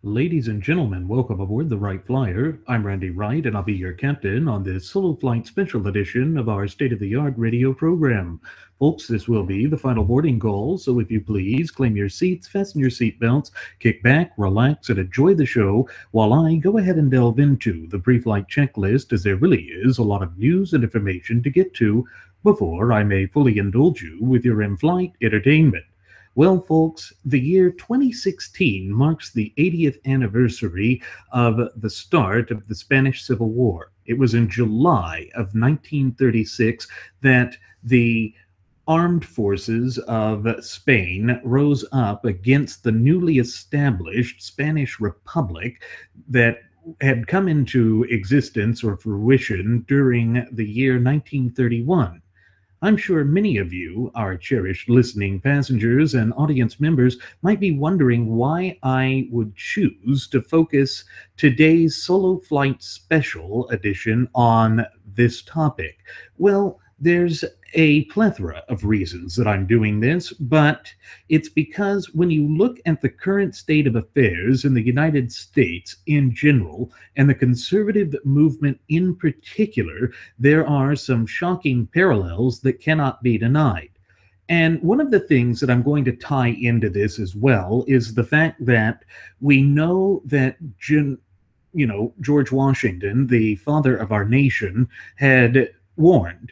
Ladies and gentlemen, welcome aboard the Wright Flyer. I'm Randy Wright, and I'll be your captain on this solo flight special edition of our state-of-the-art radio program. Folks, this will be the final boarding call, so if you please, claim your seats, fasten your seatbelts, kick back, relax, and enjoy the show while I go ahead and delve into the pre-flight checklist, as there really is a lot of news and information to get to before I may fully indulge you with your in-flight entertainment. Well, folks, the year 2016 marks the 80th anniversary of the start of the Spanish Civil War. It was in July of 1936 that the armed forces of Spain rose up against the newly established Spanish Republic that had come into existence or fruition during the year 1931. I'm sure many of you, our cherished listening passengers and audience members, might be wondering why I would choose to focus today's solo flight special edition on this topic. Well, there's a plethora of reasons that I'm doing this, but it's because when you look at the current state of affairs in the United States in general, and the conservative movement in particular, there are some shocking parallels that cannot be denied. And one of the things that I'm going to tie into this as well is the fact that we know that George Washington, the father of our nation, had warned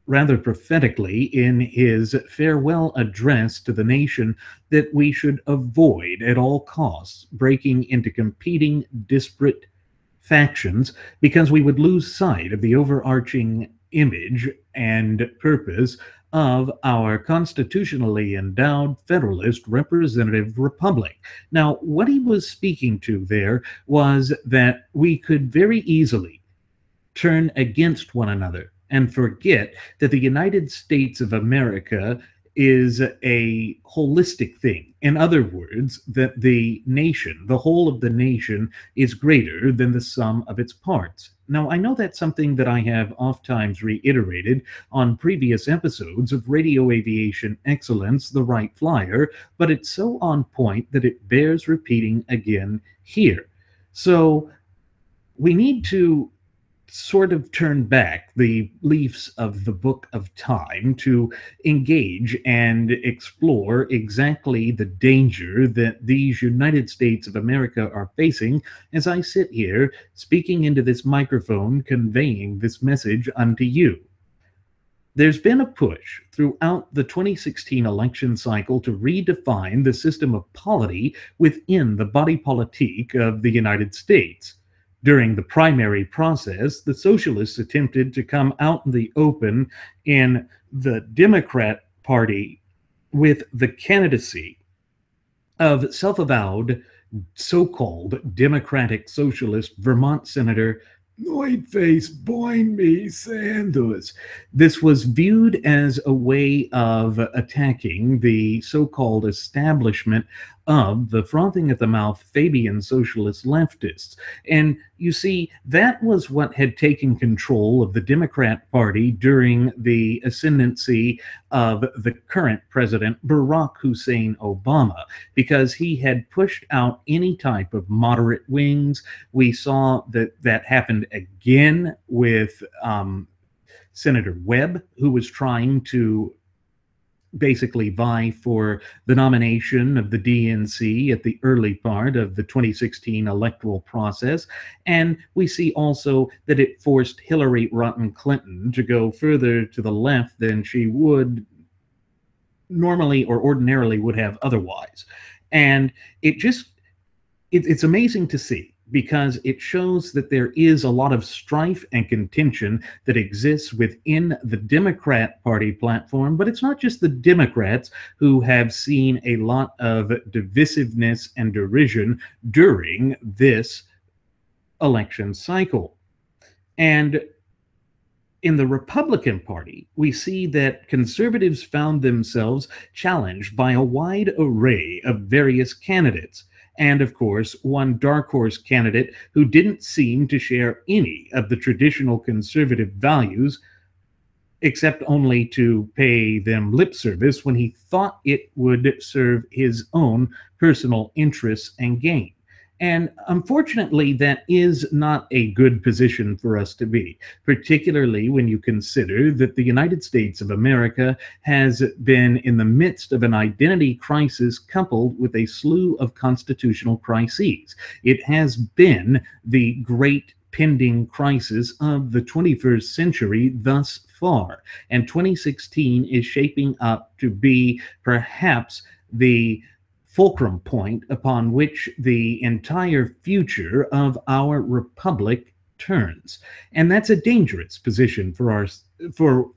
rather prophetically in his farewell address to the nation that we should avoid at all costs breaking into competing disparate factions, because we would lose sight of the overarching image and purpose of our constitutionally endowed federalist representative republic. Now, what he was speaking to there was that we could very easily turn against one another and forget that the United States of America is a holistic thing. In other words, that the nation, the whole of the nation, is greater than the sum of its parts. Now, I know that's something that I have oftentimes reiterated on previous episodes of Radio Aviation Excellence, the Wright Flyer, but it's so on point that it bears repeating again here. So we need to sort of turn back the leaves of the book of time to engage and explore exactly the danger that these United States of America are facing as I sit here speaking into this microphone, conveying this message unto you. There's been a push throughout the 2016 election cycle to redefine the system of polity within the body politique of the United States. During the primary process, the socialists attempted to come out in the open in the Democrat Party with the candidacy of self-avowed so-called Democratic Socialist Vermont Senator Whiteface Boing Me Sanders. This was viewed as a way of attacking the so-called establishment of the frothing at the mouth Fabian socialist leftists. And you see, that was what had taken control of the Democrat Party during the ascendancy of the current president, Barack Hussein Obama, because he had pushed out any type of moderate wings. We saw that happened again with Senator Webb, who was trying to basically vie for the nomination of the DNC at the early part of the 2016 electoral process. And we see also that it forced Hillary Rodham Clinton to go further to the left than she would normally or ordinarily would have otherwise. And it's amazing to see, because it shows that there is a lot of strife and contention that exists within the Democrat Party platform. But it's not just the Democrats who have seen a lot of divisiveness and derision during this election cycle. And in the Republican Party, we see that conservatives found themselves challenged by a wide array of various candidates. And of course, one dark horse candidate who didn't seem to share any of the traditional conservative values, except only to pay them lip service when he thought it would serve his own personal interests and gain. And unfortunately, that is not a good position for us to be, particularly when you consider that the United States of America has been in the midst of an identity crisis coupled with a slew of constitutional crises. It has been the great pending crisis of the 21st century thus far. And 2016 is shaping up to be perhaps the fulcrum point upon which the entire future of our republic turns. And that's a dangerous position for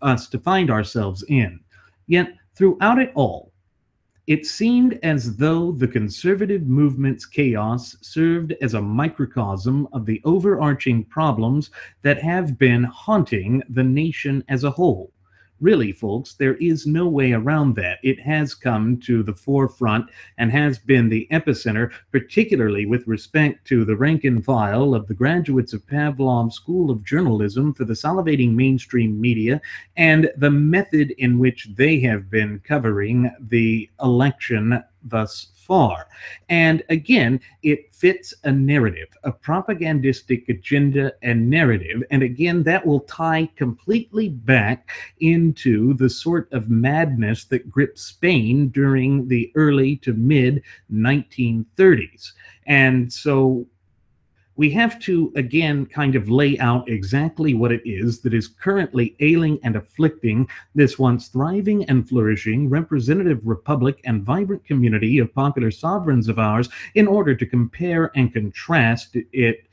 us to find ourselves in. Yet, throughout it all, it seemed as though the conservative movement's chaos served as a microcosm of the overarching problems that have been haunting the nation as a whole. Really, folks, there is no way around that. It has come to the forefront and has been the epicenter, particularly with respect to the rank and file of the graduates of Pavlov's School of Journalism for the salivating mainstream media and the method in which they have been covering the election thus far. And again, it fits a narrative, a propagandistic agenda and narrative. And again, that will tie completely back into the sort of madness that gripped Spain during the early to mid 1930s. And so we have to, again, kind of lay out exactly what it is that is currently ailing and afflicting this once thriving and flourishing representative republic and vibrant community of popular sovereigns of ours in order to compare and contrast it,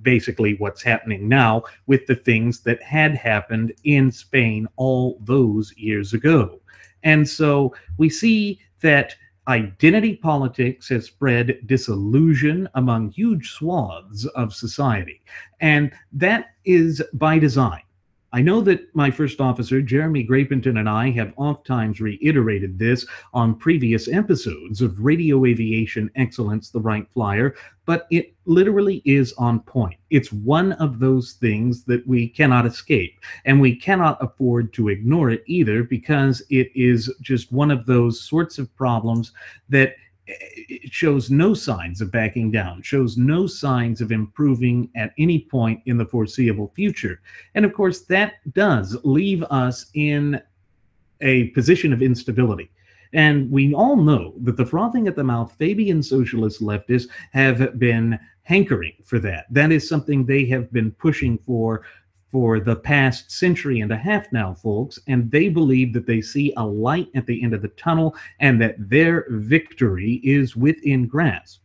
basically what's happening now, with the things that had happened in Spain all those years ago. And so we see that identity politics has spread disillusion among huge swaths of society, and that is by design. I know that my first officer, Jeremy Grapenton, and I have oftentimes reiterated this on previous episodes of Radio Aviation Excellence, the Wright Flyer, but it literally is on point. It's one of those things that we cannot escape, and we cannot afford to ignore it either, because it is just one of those sorts of problems that it shows no signs of backing down, shows no signs of improving at any point in the foreseeable future. And of course, that does leave us in a position of instability. And we all know that the frothing at the mouth Fabian socialist leftists have been hankering for that. That is something they have been pushing for the past century and a half now, folks, and they believe that they see a light at the end of the tunnel and that their victory is within grasp.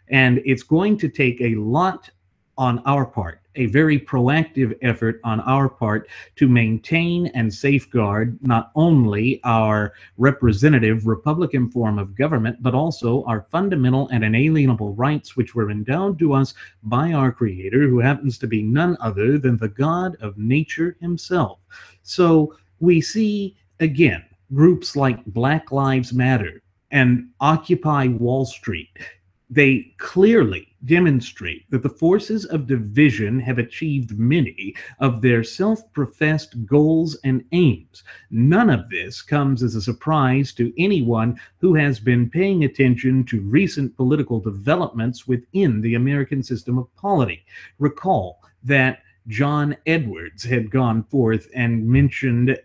And it's going to take a lot on our part, a very proactive effort on our part to maintain and safeguard not only our representative Republican form of government, but also our fundamental and inalienable rights, which were endowed to us by our Creator, who happens to be none other than the God of nature himself. So we see, again, groups like Black Lives Matter and Occupy Wall Street. They clearly demonstrate that the forces of division have achieved many of their self-professed goals and aims. None of this comes as a surprise to anyone who has been paying attention to recent political developments within the American system of polity. Recall that John Edwards had gone forth and mentioned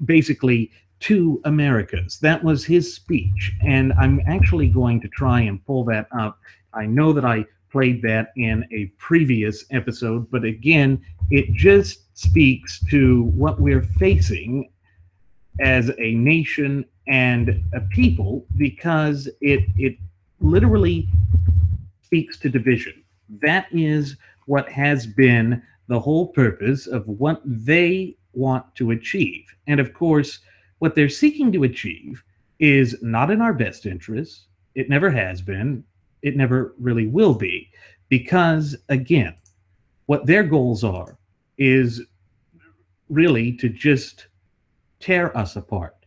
basically two Americas. That was his speech, and I'm actually going to try and pull that up. I know that I played that in a previous episode, but again, it just speaks to what we're facing as a nation and a people, because it literally speaks to division. That is what has been the whole purpose of what they want to achieve. And of course, what they're seeking to achieve is not in our best interests. It never has been. It never really will be. Because, again, what their goals are is really to just tear us apart,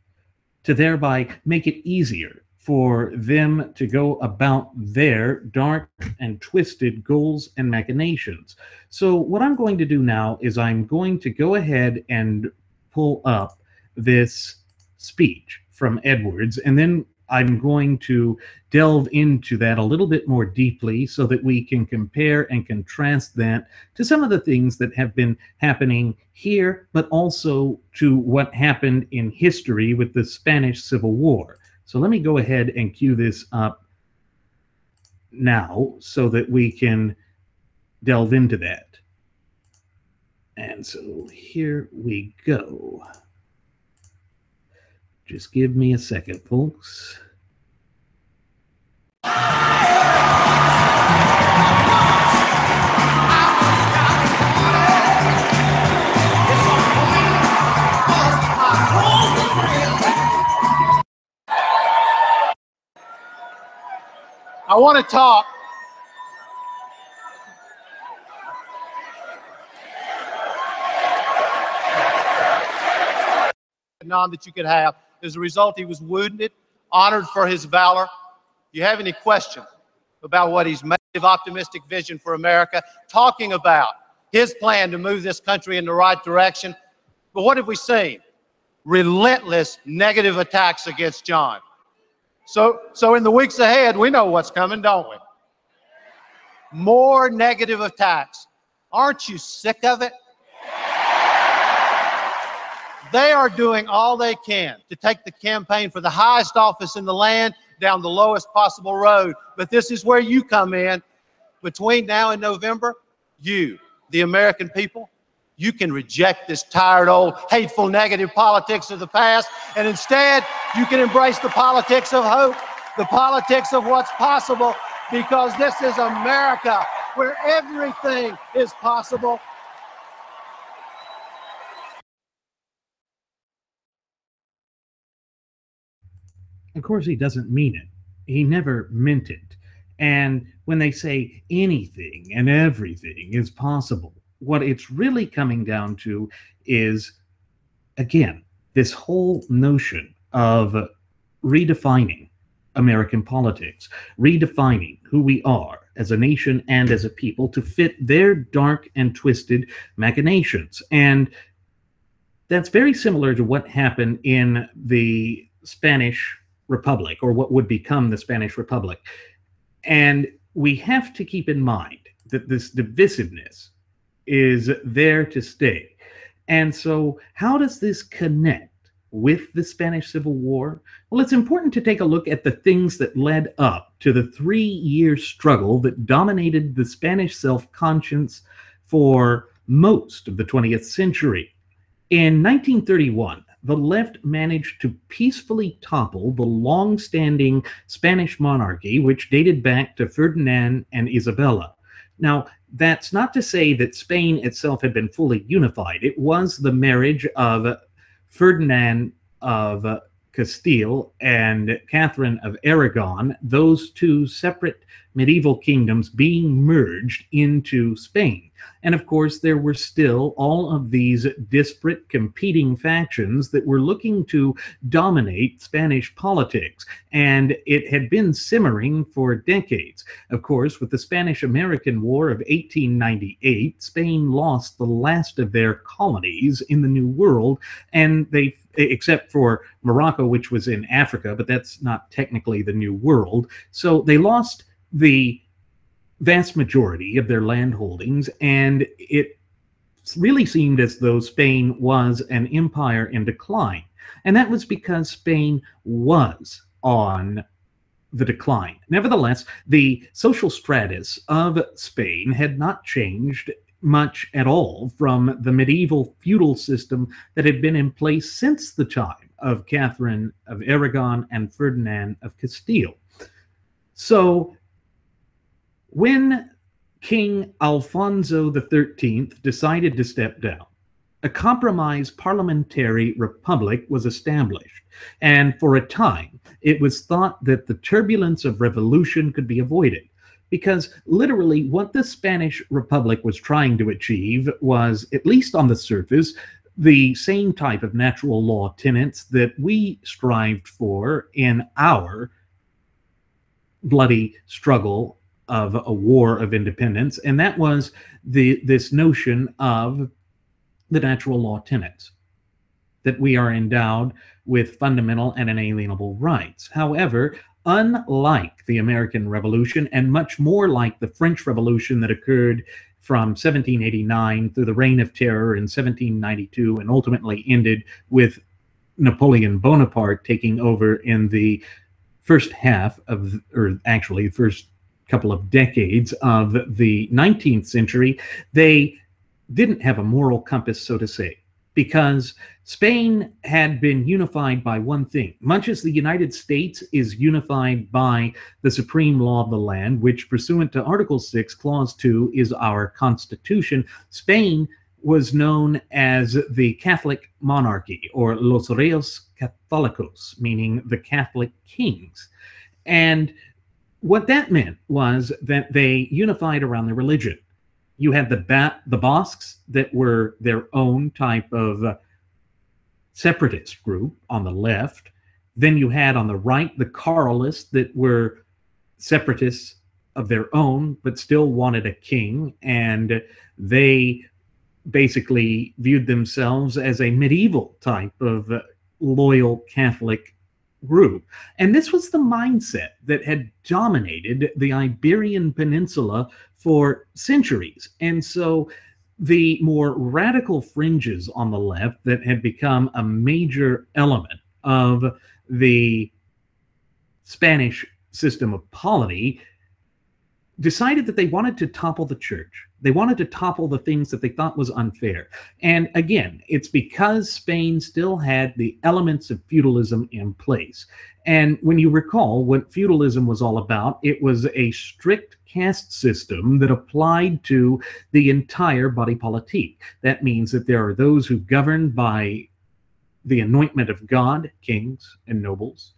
to thereby make it easier for them to go about their dark and twisted goals and machinations. So, what I'm going to do now is I'm going to go ahead and pull up this speech from Edwards, and then I'm going to delve into that a little bit more deeply so that we can compare and contrast that to some of the things that have been happening here, but also to what happened in history with the Spanish Civil War. So let me go ahead and cue this up now so that we can delve into that. And so here we go. Just give me a second, folks. I want to talk that you could have. As a result, he was wounded, honored for his valor. Do you have any questions about what he's made of optimistic vision for America, talking about his plan to move this country in the right direction? But what have we seen? Relentless negative attacks against John. So in the weeks ahead, we know what's coming, don't we? More negative attacks. Aren't you sick of it? They are doing all they can to take the campaign for the highest office in the land down the lowest possible road. But this is where you come in. Between now and November, you, the American people, you can reject this tired, old, hateful, negative politics of the past, and instead you can embrace the politics of hope, the politics of what's possible, because this is America where everything is possible. Of course, he doesn't mean it. He never meant it. And when they say anything and everything is possible, what it's really coming down to is, again, this whole notion of redefining American politics, redefining who we are as a nation and as a people to fit their dark and twisted machinations. And that's very similar to what happened in the Spanish Republic, or what would become the Spanish Republic. And we have to keep in mind that this divisiveness is there to stay. And so how does this connect with the Spanish Civil War? Well, it's important to take a look at the things that led up to the 3-year struggle that dominated the Spanish self-conscience for most of the 20th century. In 1931, the left managed to peacefully topple the long-standing Spanish monarchy, which dated back to Ferdinand and Isabella. Now, that's not to say that Spain itself had been fully unified. It was the marriage of Ferdinand of Castile and Catherine of Aragon, those two separate medieval kingdoms being merged into Spain. And of course, there were still all of these disparate competing factions that were looking to dominate Spanish politics. And it had been simmering for decades. Of course, with the Spanish-American War of 1898, Spain lost the last of their colonies in the New World, and they, except for Morocco, which was in Africa, but that's not technically the New World. So they lost the vast majority of their land holdings, and it really seemed as though Spain was an empire in decline. And that was because Spain was on the decline. Nevertheless, the social stratus of Spain had not changed much at all from the medieval feudal system that had been in place since the time of Catherine of Aragon and Ferdinand of Castile. So When King Alfonso XIII decided to step down, a compromise parliamentary republic was established, and for a time it was thought that the turbulence of revolution could be avoided. Because literally, what the Spanish Republic was trying to achieve was, at least on the surface, the same type of natural law tenets that we strived for in our bloody struggle of a war of independence, and that was this notion of the natural law tenets, that we are endowed with fundamental and inalienable rights. However, unlike the American Revolution, and much more like the French Revolution that occurred from 1789 through the Reign of Terror in 1792 and ultimately ended with Napoleon Bonaparte taking over in the first half of, or actually first couple of decades of the 19th century, they didn't have a moral compass, so to say, because Spain had been unified by one thing. Much as the United States is unified by the supreme law of the land, which pursuant to Article 6, Clause 2 is our Constitution, Spain was known as the Catholic monarchy, or Los Reyes Católicos, meaning the Catholic kings. And what that meant was that they unified around their religion. You had the Basques that were their own type of separatist group on the left. Then you had on the right the Carlists that were separatists of their own, but still wanted a king, and they basically viewed themselves as a medieval type of loyal Catholic group. And this was the mindset that had dominated the Iberian Peninsula for centuries. And so the more radical fringes on the left that had become a major element of the Spanish system of polity decided that they wanted to topple the church. They wanted to topple the things that they thought was unfair. And again, it's because Spain still had the elements of feudalism in place. And when you recall what feudalism was all about, it was a strict caste system that applied to the entire body politique. That means that there are those who govern by the anointment of God, kings and nobles.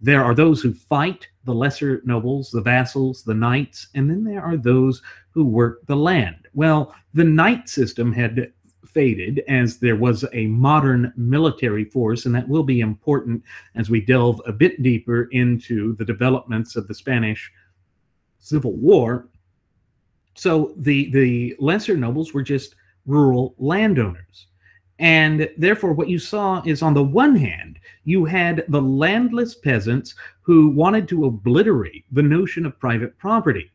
There are those who fight, the lesser nobles, the vassals, the knights, and then there are those who work the land. Well, the knight system had faded as there was a modern military force, and that will be important as we delve a bit deeper into the developments of the Spanish Civil War. So the lesser nobles were just rural landowners. And therefore, what you saw is, on the one hand, you had the landless peasants who wanted to obliterate the notion of private property.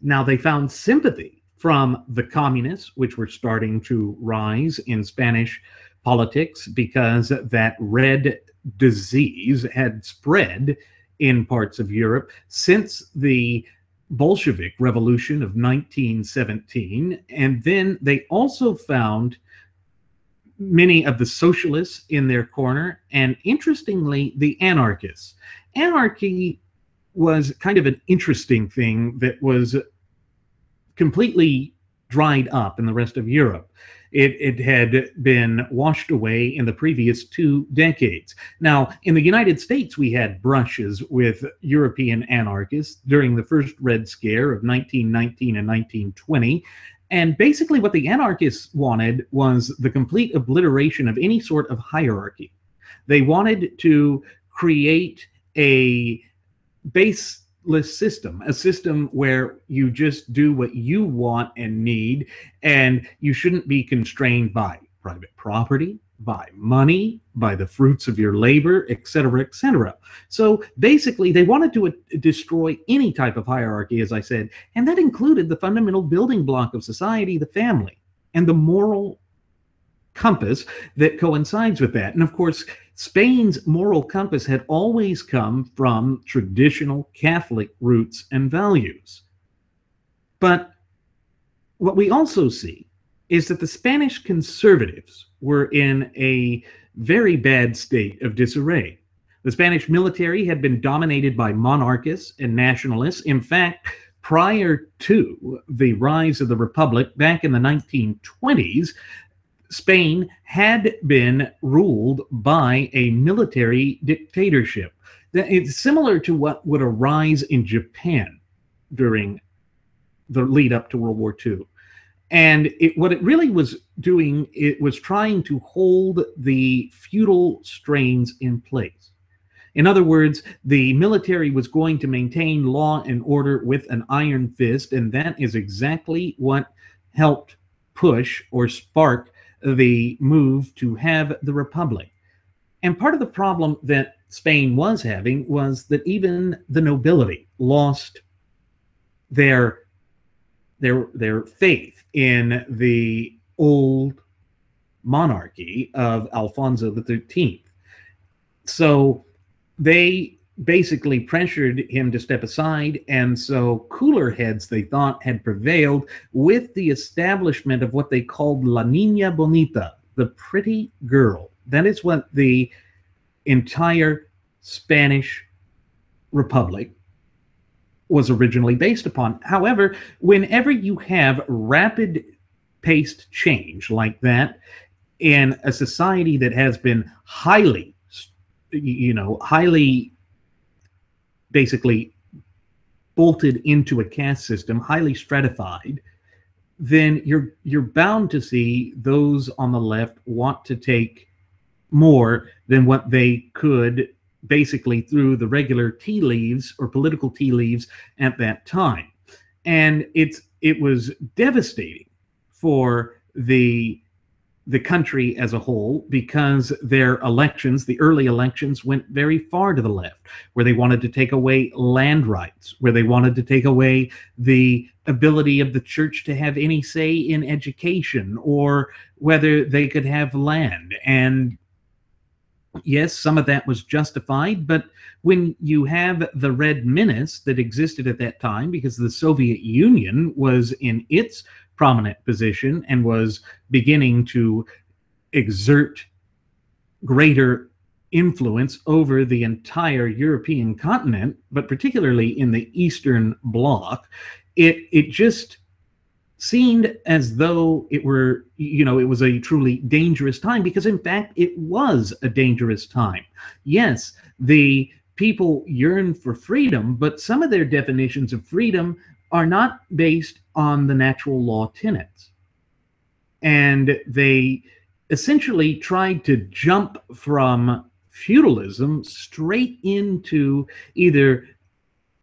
Now, they found sympathy from the communists, which were starting to rise in Spanish politics because that red disease had spread in parts of Europe since the Bolshevik Revolution of 1917. And then they also found many of the socialists in their corner, and interestingly, the anarchists. Anarchy was kind of an interesting thing that was completely dried up in the rest of Europe. It had been washed away in the previous 2 decades. Now, in the United States, we had brushes with European anarchists during the first Red Scare of 1919 and 1920. And basically what the anarchists wanted was the complete obliteration of any sort of hierarchy. They wanted to create a baseless system, a system where you just do what you want and need, and you shouldn't be constrained by private property, by money, by the fruits of your labor, etc., etc. So basically, they wanted to destroy any type of hierarchy, as I said, and that included the fundamental building block of society, the family, and the moral compass that coincides with that. And of course, Spain's moral compass had always come from traditional Catholic roots and values. But what we also see is that the Spanish conservatives were in a very bad state of disarray. The Spanish military had been dominated by monarchists and nationalists. In fact, Prior to the rise of the Republic back in the 1920s, Spain had been ruled by a military dictatorship. It's similar to what would arise in Japan during the lead up to World War II. And what it really was doing, it was trying to hold the feudal strains in place. In other words, the military was going to maintain law and order with an iron fist, and that is exactly what helped push or spark the move to have the Republic. And part of the problem that Spain was having was that even the nobility lost their faith in the old monarchy of Alfonso XIII. So they basically pressured him to step aside, and so cooler heads, they thought, had prevailed with the establishment of what they called La Niña Bonita, the pretty girl. That is what the entire Spanish Republic was originally based upon. However, whenever you have rapid paced change like that in a society that has been highly basically bolted into a caste system, highly stratified, then you're bound to see those on the left want to take more than what they could basically through the regular tea leaves or political tea leaves at that time. And it was devastating for the country as a whole, because their elections, the early elections, went very far to the left, where they wanted to take away land rights, where they wanted to take away the ability of the church to have any say in education or whether they could have land. And yes, some of that was justified, but when you have the Red Menace that existed at that time, because the Soviet Union was in its prominent position and was beginning to exert greater influence over the entire European continent, but particularly in the Eastern Bloc, it just seemed as though it was a truly dangerous time, because in fact it was a dangerous time. Yes, the people yearn for freedom, but some of their definitions of freedom are not based on the natural law tenets. And they essentially tried to jump from feudalism straight into either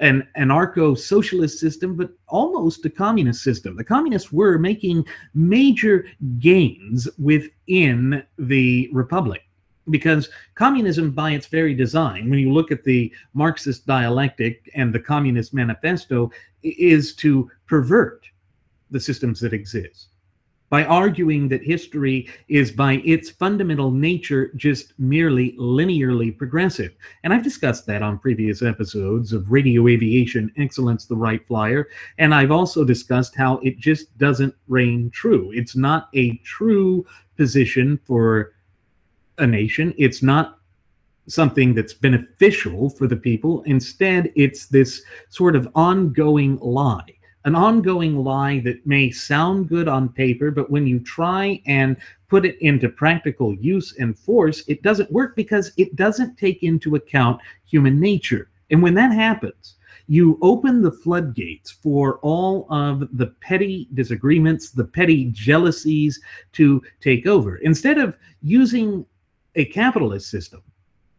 an anarcho-socialist system, but almost a communist system. The communists were making major gains within the Republic, because communism, by its very design, when you look at the Marxist dialectic and the Communist Manifesto, is to pervert the systems that exist by arguing that history is by its fundamental nature just merely linearly progressive. And I've discussed that on previous episodes of Radio Aviation Excellence, the Wright Flyer, and I've also discussed how it just doesn't reign true. It's not a true position for a nation. It's not something that's beneficial for the people. Instead, it's this sort of ongoing lie. An ongoing lie that may sound good on paper, but when you try and put it into practical use and force, it doesn't work, because it doesn't take into account human nature. And when that happens, you open the floodgates for all of the petty disagreements, the petty jealousies to take over. Instead of using a capitalist system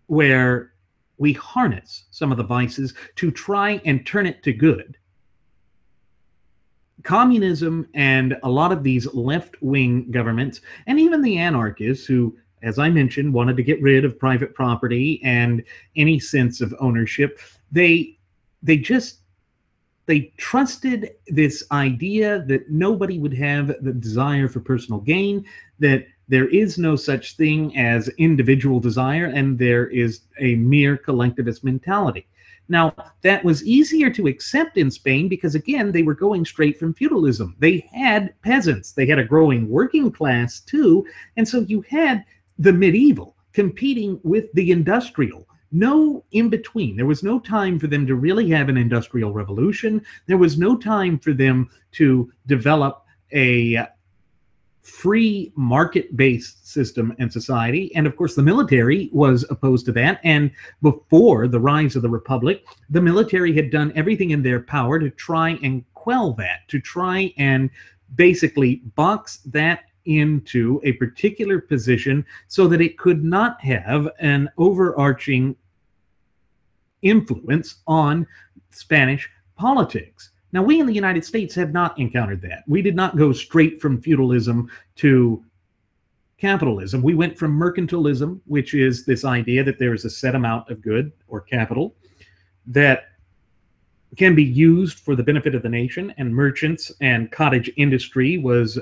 where we harness some of the vices to try and turn it to good, communism and a lot of these left-wing governments, and even the anarchists who, as I mentioned, wanted to get rid of private property and any sense of ownership, they trusted this idea that nobody would have the desire for personal gain, that there is no such thing as individual desire, and there is a mere collectivist mentality. Now, that was easier to accept in Spain because, again, they were going straight from feudalism. They had peasants. They had a growing working class, too. And so you had the medieval competing with the industrial, no in between. There was no time for them to really have an industrial revolution. There was no time for them to develop a free market-based system and society. And of course, the military was opposed to that. And before the rise of the Republic, the military had done everything in their power to try and quell that, to try and basically box that into a particular position so that it could not have an overarching influence on Spanish politics. Now, we in the United States have not encountered that. We did not go straight from feudalism to capitalism. We went from mercantilism, which is this idea that there is a set amount of good or capital that can be used for the benefit of the nation, and merchants and cottage industry was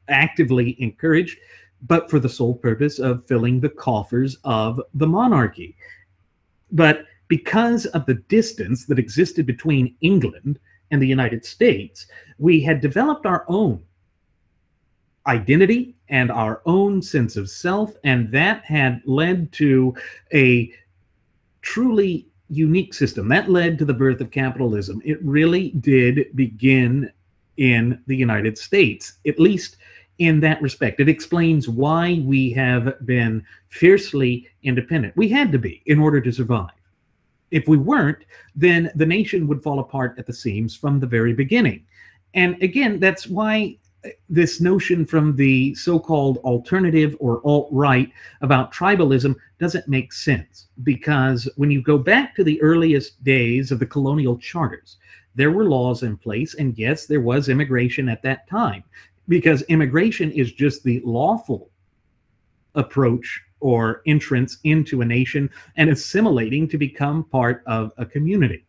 actively encouraged, but for the sole purpose of filling the coffers of the monarchy. But because of the distance that existed between England and the United States, we had developed our own identity and our own sense of self, and that had led to a truly unique system. That led to the birth of capitalism. It really did begin in the United States, at least in that respect. It explains why we have been fiercely independent. We had to be in order to survive. If we weren't, then the nation would fall apart at the seams from the very beginning. And again, that's why this notion from the so-called alternative or alt-right about tribalism doesn't make sense. Because when you go back to the earliest days of the colonial charters, there were laws in place, and yes, there was immigration at that time, because immigration is just the lawful approach or entrance into a nation and assimilating to become part of a community.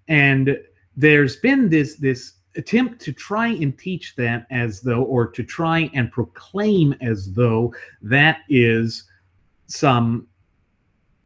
And there's been this attempt to try and teach that as though, or to try and proclaim as though that is some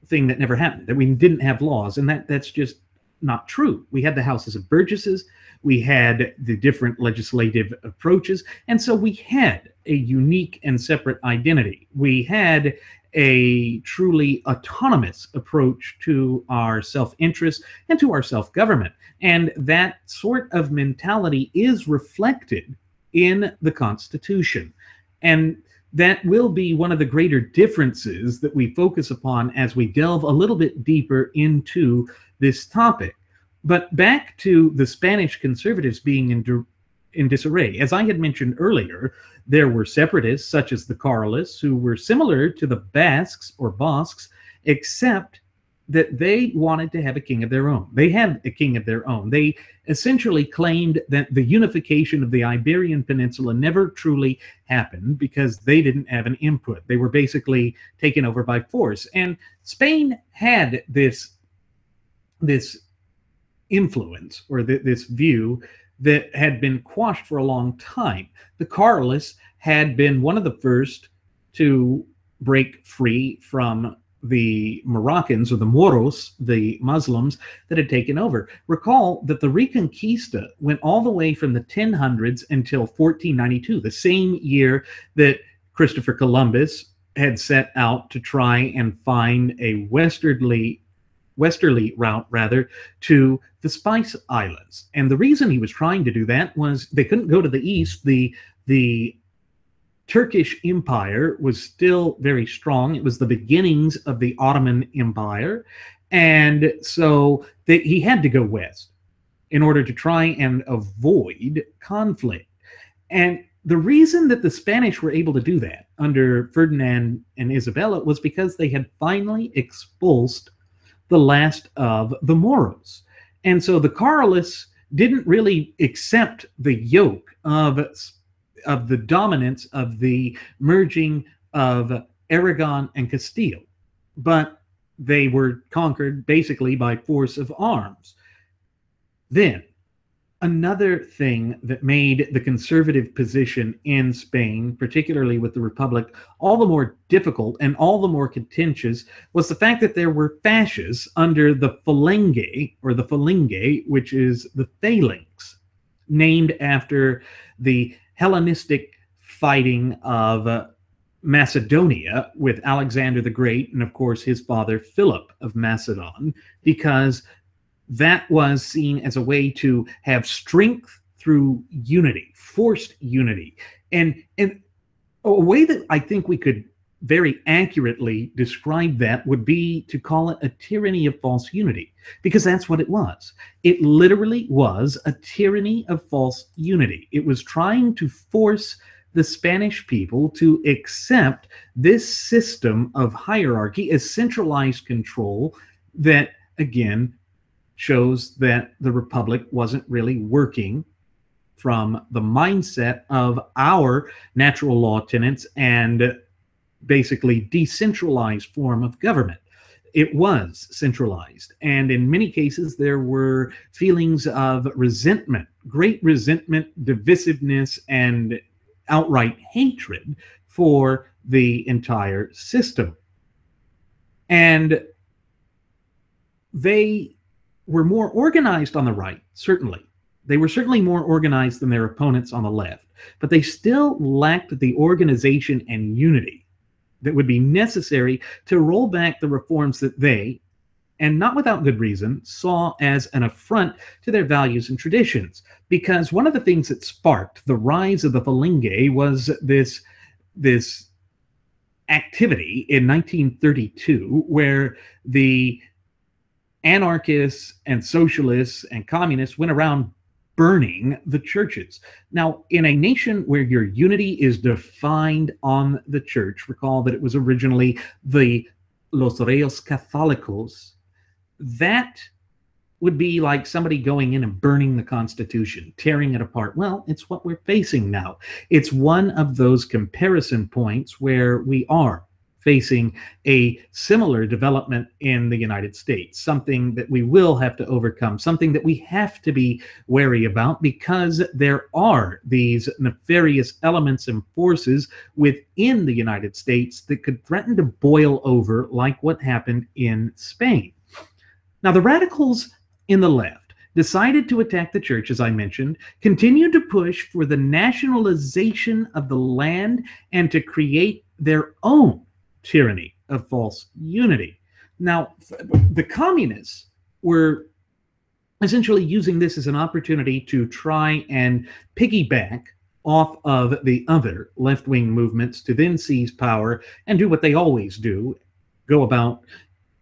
thing that never happened, that we didn't have laws, and that's just not true. We had the houses of burgesses, we had the different legislative approaches, and so we had a unique and separate identity. We had a truly autonomous approach to our self-interest and to our self-government. And that sort of mentality is reflected in the Constitution. And that will be one of the greater differences that we focus upon as we delve a little bit deeper into this topic. But back to the Spanish conservatives being in disarray. As I had mentioned earlier, there were separatists such as the Carlists who were similar to the Basques or Basques, except that they wanted to have a king of their own. They had a king of their own. They essentially claimed that the unification of the Iberian Peninsula never truly happened because they didn't have an input. They were basically taken over by force. And Spain had this influence, or this view, that had been quashed for a long time. The Carlists had been one of the first to break free from the Moroccans, or the Moros, the Muslims that had taken over. Recall that the Reconquista went all the way from the 1000s until 1492, the same year that Christopher Columbus had set out to try and find a westerly route to the Spice Islands. And the reason he was trying to do that was they couldn't go to the east. The Turkish Empire was still very strong. It was the beginnings of the Ottoman Empire. And so he had to go west in order to try and avoid conflict. And the reason that the Spanish were able to do that under Ferdinand and Isabella was because they had finally expulsed the last of the Moros. And so the Carlists didn't really accept the yoke of the dominance of the merging of Aragon and Castile, but they were conquered basically by force of arms. Then, another thing that made the conservative position in Spain, particularly with the Republic, all the more difficult and all the more contentious was the fact that there were fascists under the Falange, which is the phalanx, named after the Hellenistic fighting of Macedonia with Alexander the Great and, of course, his father Philip of Macedon, because that was seen as a way to have strength through unity, forced unity. And a way that I think we could very accurately describe that would be to call it a tyranny of false unity, because that's what it was. It literally was a tyranny of false unity. It was trying to force the Spanish people to accept this system of hierarchy as centralized control that, again, shows that the Republic wasn't really working from the mindset of our natural law tenets and basically decentralized form of government. It was centralized. And in many cases, there were feelings of resentment, great resentment, divisiveness, and outright hatred for the entire system. And they were more organized on the right, certainly. They were certainly more organized than their opponents on the left, but they still lacked the organization and unity that would be necessary to roll back the reforms that they, and not without good reason, saw as an affront to their values and traditions. Because one of the things that sparked the rise of the Falange was this activity in 1932 where the anarchists and socialists and communists went around burning the churches. Now, in a nation where your unity is defined on the church, recall that it was originally the Los Reyes Católicos, that would be like somebody going in and burning the Constitution, tearing it apart. Well, it's what we're facing now. It's one of those comparison points where we are facing a similar development in the United States, something that we will have to overcome, something that we have to be wary about, because there are these nefarious elements and forces within the United States that could threaten to boil over like what happened in Spain. Now, the radicals in the left decided to attack the church, as I mentioned, continued to push for the nationalization of the land and to create their own tyranny of false unity. Now, the communists were essentially using this as an opportunity to try and piggyback off of the other left-wing movements to then seize power and do what they always do, go about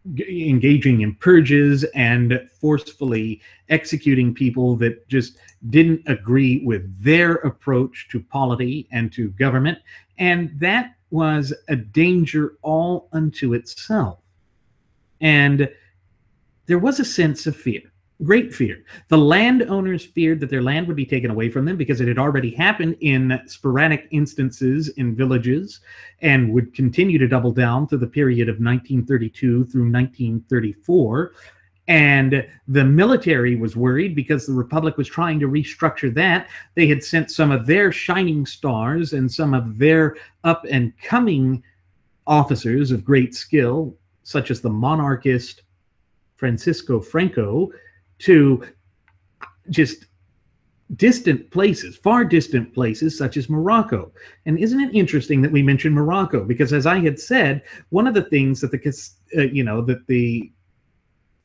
engaging in purges and forcefully executing people that just didn't agree with their approach to polity and to government. And that was a danger all unto itself. And there was a sense of fear, great fear. The landowners feared that their land would be taken away from them because it had already happened in sporadic instances in villages and would continue to double down through the period of 1932 through 1934. And the military was worried because the Republic was trying to restructure that. They had sent some of their shining stars and some of their up-and-coming officers of great skill, such as the monarchist Francisco Franco, to just distant places, far distant places, such as Morocco. And isn't it interesting that we mentioned Morocco? Because as I had said, one of the things that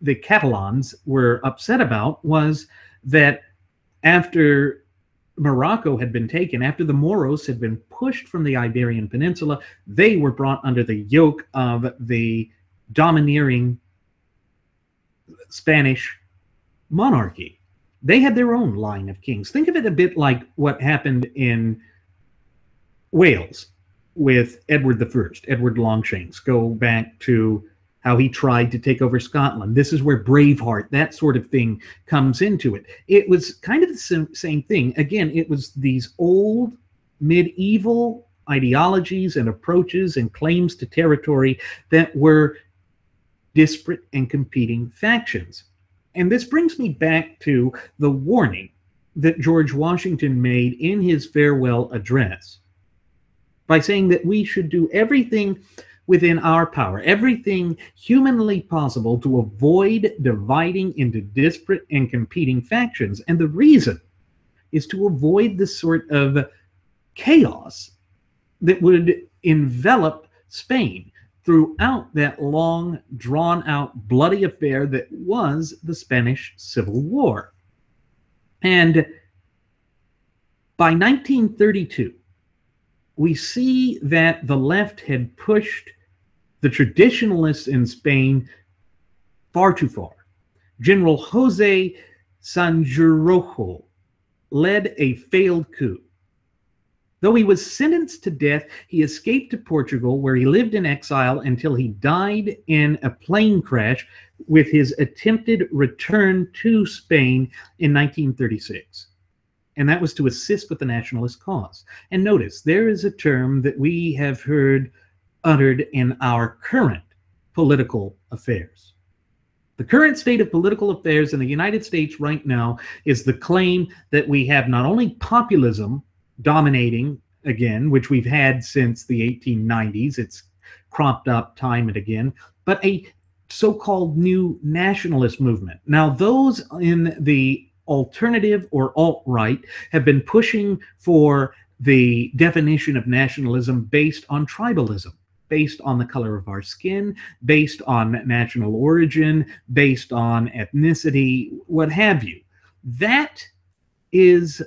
the Catalans were upset about was that after Morocco had been taken, after the Moros had been pushed from the Iberian Peninsula, they were brought under the yoke of the domineering Spanish monarchy. They had their own line of kings. Think of it a bit like what happened in Wales with Edward I, Edward Longshanks. Go back to how he tried to take over Scotland. This is where Braveheart, that sort of thing, comes into it. It was kind of the same thing. Again, it was these old medieval ideologies and approaches and claims to territory that were disparate and competing factions. And this brings me back to the warning that George Washington made in his farewell address by saying that we should do everything within our power, everything humanly possible to avoid dividing into disparate and competing factions. And the reason is to avoid the sort of chaos that would envelop Spain throughout that long, drawn out, bloody affair that was the Spanish Civil War. And by 1932, we see that the left had pushed the traditionalists in Spain far too far. General Jose Sanjurjo led a failed coup. Though he was sentenced to death, he escaped to Portugal, where he lived in exile until he died in a plane crash with his attempted return to Spain in 1936. And that was to assist with the nationalist cause. And notice, there is a term that we have heard uttered in our current political affairs. The current state of political affairs in the United States right now is the claim that we have not only populism dominating again, which we've had since the 1890s, it's cropped up time and again, but a so-called new nationalist movement. Now, those in the alternative or alt-right have been pushing for the definition of nationalism based on tribalism, based on the color of our skin, based on national origin, based on ethnicity, what have you. That is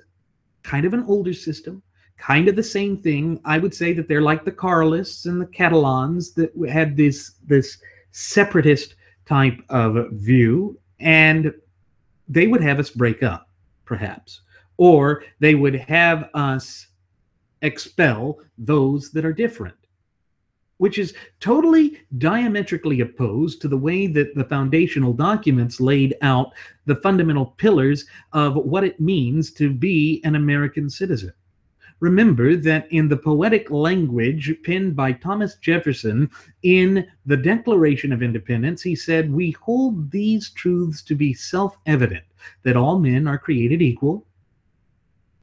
kind of an older system, kind of the same thing. I would say that they're like the Carlists and the Catalans that had this separatist type of view, and they would have us break up, perhaps, or they would have us expel those that are different, which is totally diametrically opposed to the way that the foundational documents laid out the fundamental pillars of what it means to be an American citizen. Remember that in the poetic language penned by Thomas Jefferson in the Declaration of Independence, he said, "We hold these truths to be self-evident, that all men are created equal,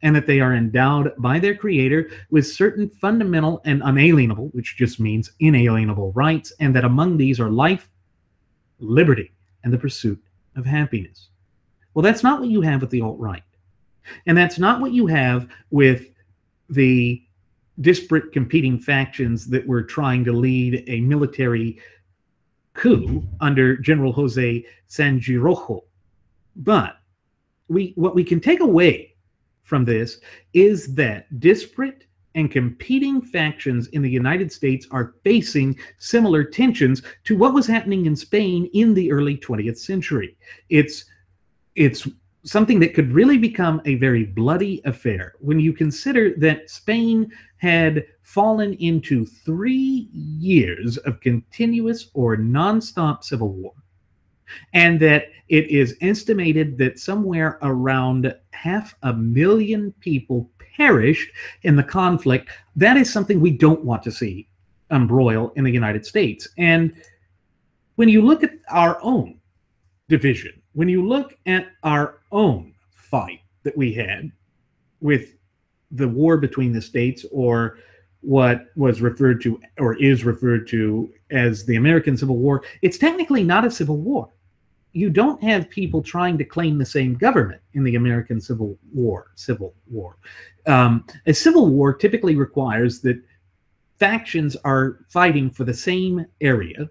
and that they are endowed by their Creator with certain fundamental and unalienable," which just means inalienable, rights, and that among these are life, liberty, and the pursuit of happiness. Well, that's not what you have with the alt-right. And that's not what you have with the disparate competing factions that were trying to lead a military coup under General Jose Sanjurjo. But what we can take away from this is that disparate and competing factions in the United States are facing similar tensions to what was happening in Spain in the early 20th century. It's something that could really become a very bloody affair when you consider that Spain had fallen into 3 years of continuous or nonstop civil war, and that it is estimated that somewhere around 500,000 people perished in the conflict. That is something we don't want to see embroil in the United States. And when you look at our own division, when you look at our own fight that we had with the war between the states, or what was referred to or is referred to as the American Civil War, it's technically not a civil war. You don't have people trying to claim the same government in the American Civil War. A civil war typically requires that factions are fighting for the same area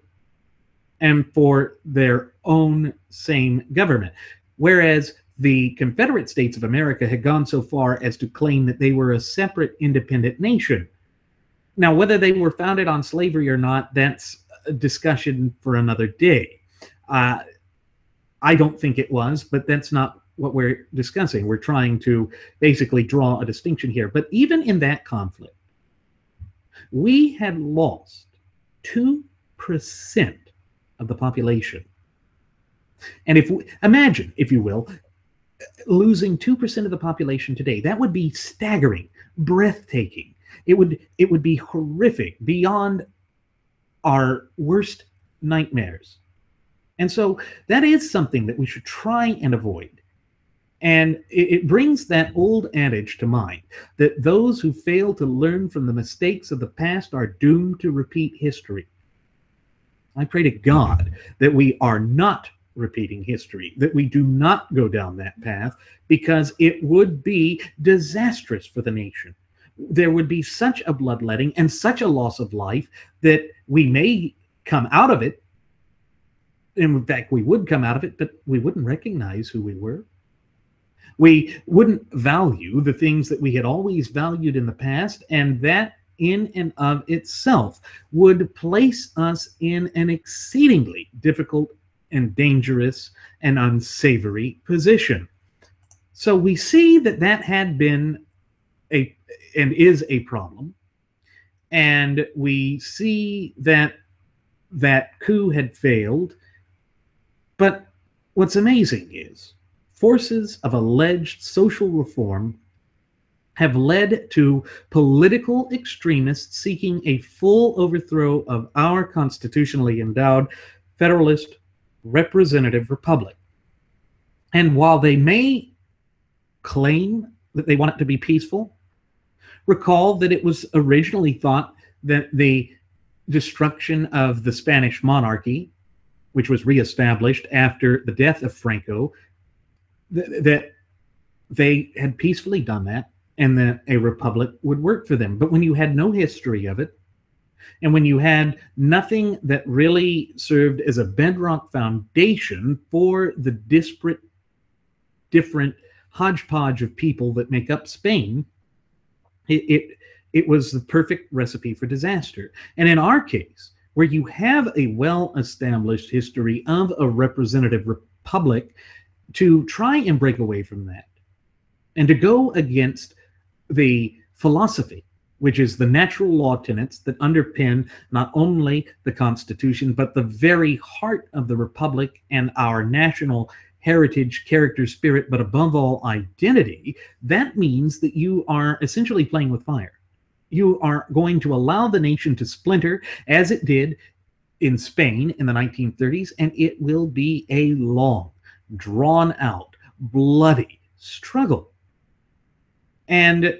and for their own same government, whereas the Confederate States of America had gone so far as to claim that they were a separate independent nation. Now, whether they were founded on slavery or not, that's a discussion for another day. I don't think it was, but that's not what we're discussing. We're trying to basically draw a distinction here. But even in that conflict, we had lost 2% of the population. And if we imagine, if you will, losing 2% of the population today, that would be staggering, breathtaking. It would be horrific, beyond our worst nightmares. And so that is something that we should try and avoid. And it brings that old adage to mind, that those who fail to learn from the mistakes of the past are doomed to repeat history. I pray to God that we are not repeating history, that we do not go down that path, because it would be disastrous for the nation. there would be such a bloodletting and such a loss of life that we may come out of it. In fact, we would come out of it, but we wouldn't recognize who we were. We wouldn't value the things that we had always valued in the past, and that in and of itself would place us in an exceedingly difficult and dangerous and unsavory position. So we see that that had been and is a problem, and we see that that coup had failed. But what's amazing is forces of alleged social reform have led to political extremists seeking a full overthrow of our constitutionally endowed federalist representative republic. And while they may claim that they want it to be peaceful, recall that it was originally thought that the destruction of the Spanish monarchy, which was reestablished after the death of Franco, that they had peacefully done that and that a republic would work for them. But when you had no history of it, and when you had nothing that really served as a bedrock foundation for the disparate, different hodgepodge of people that make up Spain, it was the perfect recipe for disaster. And in our case, where you have a well-established history of a representative republic, to try and break away from that and to go against the philosophy, which is the natural law tenets that underpin not only the Constitution, but the very heart of the Republic and our national heritage, character, spirit, but above all, identity, that means that you are essentially playing with fire. You are going to allow the nation to splinter, as it did in Spain in the 1930s, and it will be a long, drawn out, bloody struggle. And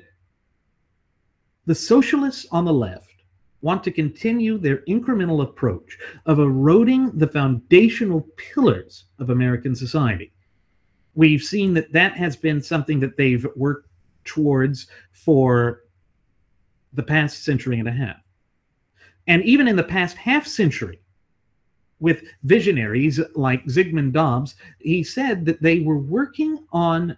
the socialists on the left want to continue their incremental approach of eroding the foundational pillars of American society. We've seen that that has been something that they've worked towards for the past century and a half. And even in the past half century, with visionaries like Zygmunt Dobbs, he said that they were working on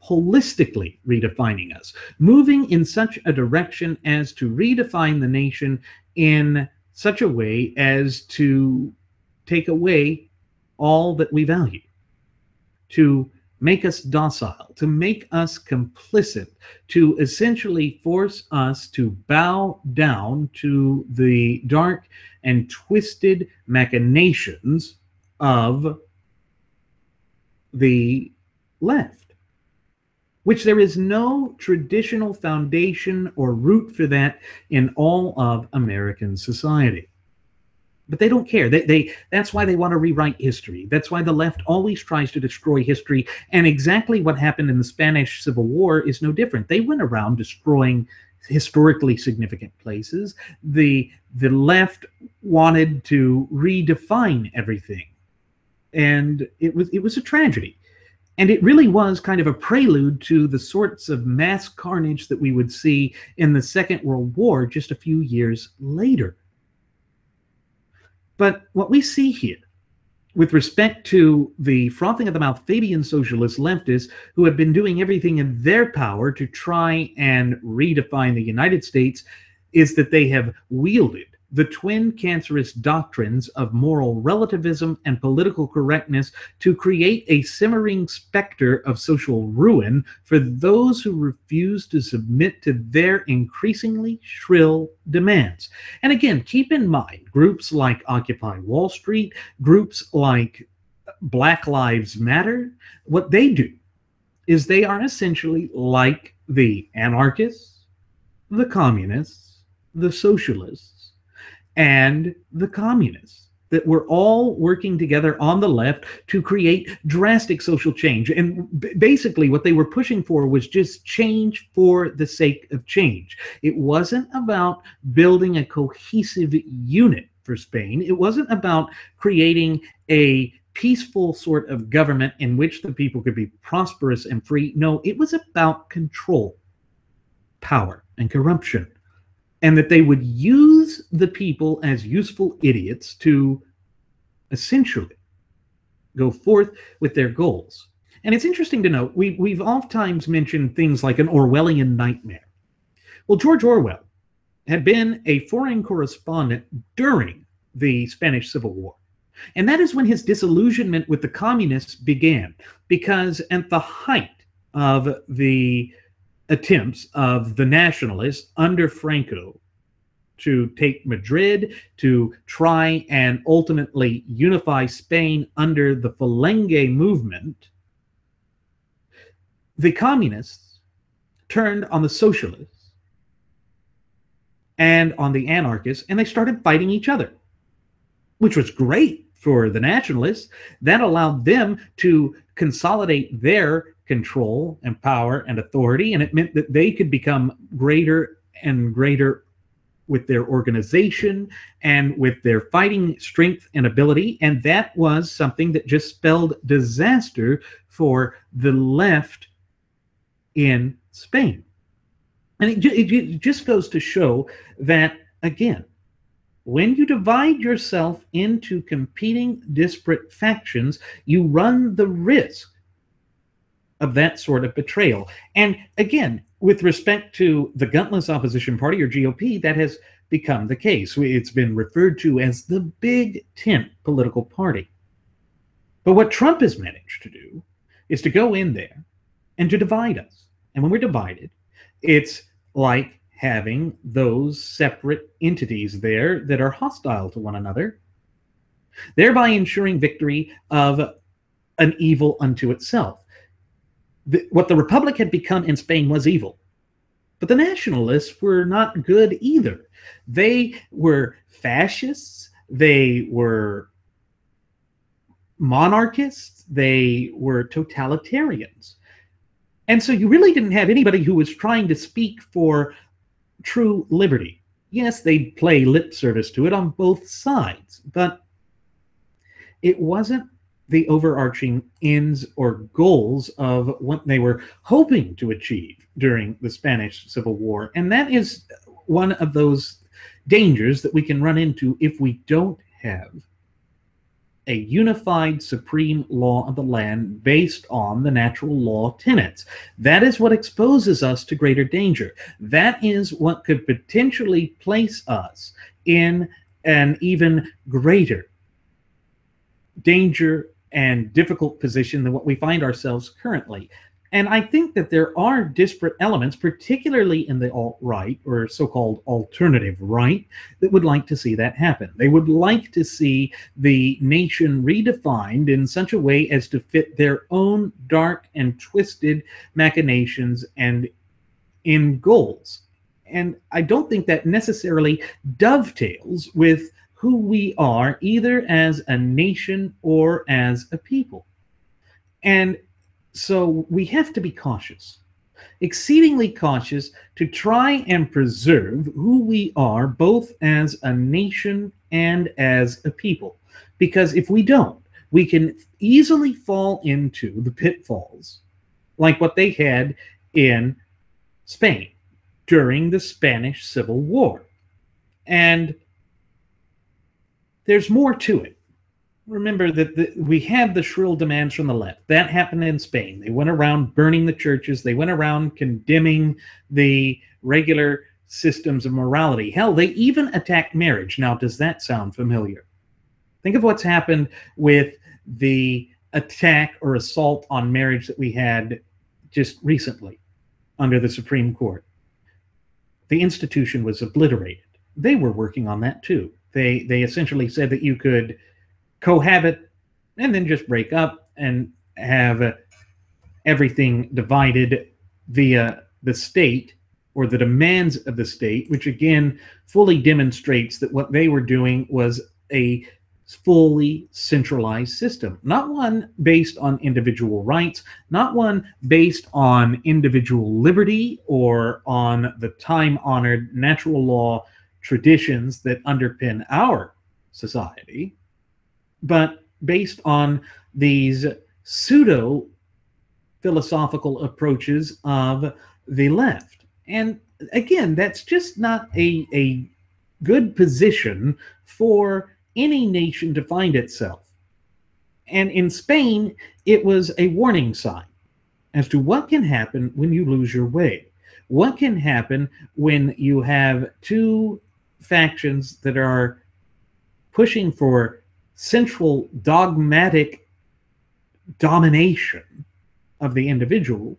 holistically redefining us, moving in such a direction as to redefine the nation in such a way as to take away all that we value, to make us docile, to make us complicit, to essentially force us to bow down to the dark and twisted machinations of the left, which there is no traditional foundation or root for that in all of American society. But they don't care. That's why they want to rewrite history. That's why the left always tries to destroy history. And exactly what happened in the Spanish Civil War is no different. They went around destroying historically significant places. The left wanted to redefine everything. And it was a tragedy. And it really was kind of a prelude to the sorts of mass carnage that we would see in the Second World War just a few years later. But what we see here, with respect to the frothing of the mouth Fabian socialist leftists who have been doing everything in their power to try and redefine the United States, is that they have wielded the twin cancerous doctrines of moral relativism and political correctness to create a simmering specter of social ruin for those who refuse to submit to their increasingly shrill demands. And again, keep in mind, groups like Occupy Wall Street, groups like Black Lives Matter, what they do is they are essentially like the anarchists, the communists, the socialists, and the communists, that were all working together on the left to create drastic social change. And basically what they were pushing for was just change for the sake of change. It wasn't about building a cohesive unit for Spain. It wasn't about creating a peaceful sort of government in which the people could be prosperous and free. No, it was about control, power. and corruption, and that they would use the people as useful idiots to essentially go forth with their goals. And it's interesting to note, we've oftentimes mentioned things like an Orwellian nightmare. Well, George Orwell had been a foreign correspondent during the Spanish Civil War. And that is when his disillusionment with the communists began, because at the height of the attempts of the nationalists under Franco to take Madrid, to try and ultimately unify Spain under the Falange movement, the communists turned on the socialists and on the anarchists, and they started fighting each other, which was great for the nationalists. That allowed them to consolidate their control and power and authority, and it meant that they could become greater and greater with their organization and with their fighting strength and ability. And that was something that just spelled disaster for the left in Spain. And it just goes to show that, again, when you divide yourself into competing disparate factions, you run the risk of that sort of betrayal. And again, with respect to the gutless opposition party, or GOP, that has become the case. It's been referred to as the Big Tent political party. But what Trump has managed to do is to go in there and to divide us. And when we're divided, it's like having those separate entities there that are hostile to one another, thereby ensuring victory of an evil unto itself. What the Republic had become in Spain was evil. But the nationalists were not good either. They were fascists. They were monarchists. They were totalitarians. And so you really didn't have anybody who was trying to speak for true liberty. Yes, they'd play lip service to it on both sides, but it wasn't the overarching ends or goals of what they were hoping to achieve during the Spanish Civil War. And that is one of those dangers that we can run into if we don't have a unified supreme law of the land based on the natural law tenets. That is what exposes us to greater danger. That is what could potentially place us in an even greater danger and difficult position than what we find ourselves currently. And I think that there are disparate elements, particularly in the alt-right, or so-called alternative right, that would like to see that happen. They would like to see the nation redefined in such a way as to fit their own dark and twisted machinations and in goals. And I don't think that necessarily dovetails with who we are, either as a nation or as a people. And so we have to be cautious, exceedingly cautious, to try and preserve who we are, both as a nation and as a people. Because if we don't, we can easily fall into the pitfalls like what they had in Spain during the Spanish Civil War. And there's more to it. Remember that we have the shrill demands from the left. That happened in Spain. They went around burning the churches. They went around condemning the regular systems of morality. Hell, they even attacked marriage. Now, does that sound familiar? Think of what's happened with the attack or assault on marriage that we had just recently under the Supreme Court. The institution was obliterated. They were working on that too. They essentially said that you could cohabit and then just break up and have everything divided via the state or the demands of the state, which again fully demonstrates that what they were doing was a fully centralized system, not one based on individual rights, not one based on individual liberty or on the time-honored natural law traditions that underpin our society, but based on these pseudo philosophical approaches of the left. And again, that's just not a good position for any nation to find itself. And in Spain, it was a warning sign as to what can happen when you lose your way. What can happen when you have two factions that are pushing for central dogmatic domination of the individual?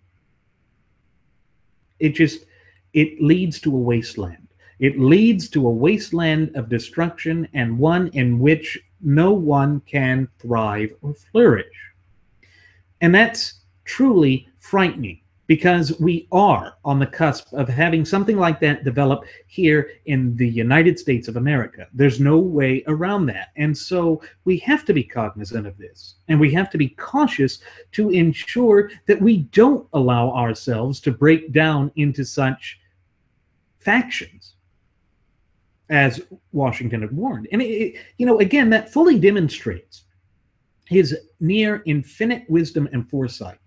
It leads to a wasteland. It leads to a wasteland of destruction, and one in which no one can thrive or flourish. And that's truly frightening, because we are on the cusp of having something like that develop here in the United States of America. There's no way around that. And so we have to be cognizant of this, and we have to be cautious to ensure that we don't allow ourselves to break down into such factions as Washington had warned. And, again, that fully demonstrates his near infinite wisdom and foresight,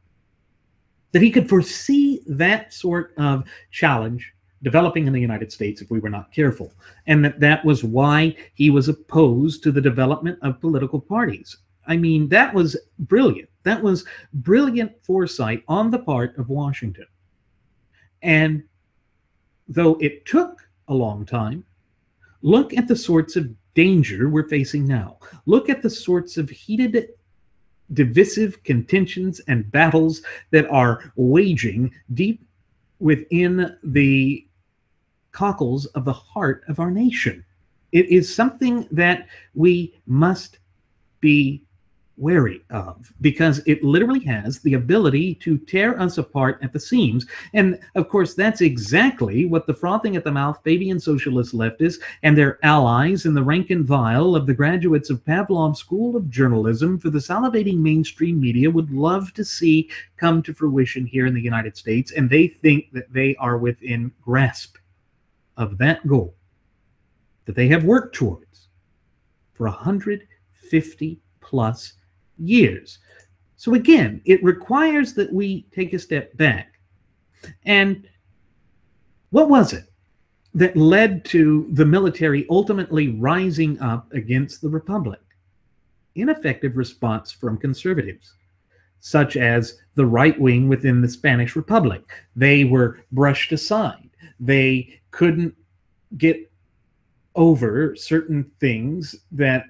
that he could foresee that sort of challenge developing in the United States if we were not careful, and that was why he was opposed to the development of political parties. I mean, that was brilliant. That was brilliant foresight on the part of Washington. And though it took a long time, look at the sorts of danger we're facing now. Look at the sorts of heated, divisive contentions and battles that are waging deep within the cockles of the heart of our nation. It is something that we must be wary of, because it literally has the ability to tear us apart at the seams. And of course, that's exactly what the frothing at the mouth Fabian socialist leftists and their allies in the rank and file of the graduates of Pavlov's School of Journalism for the salivating mainstream media would love to see come to fruition here in the United States. And they think that they are within grasp of that goal that they have worked towards for 150 plus years. So again, it requires that we take a step back. And what was it that led to the military ultimately rising up against the Republic? Ineffective response from conservatives, such as the right wing within the Spanish Republic. They were brushed aside. They couldn't get over certain things that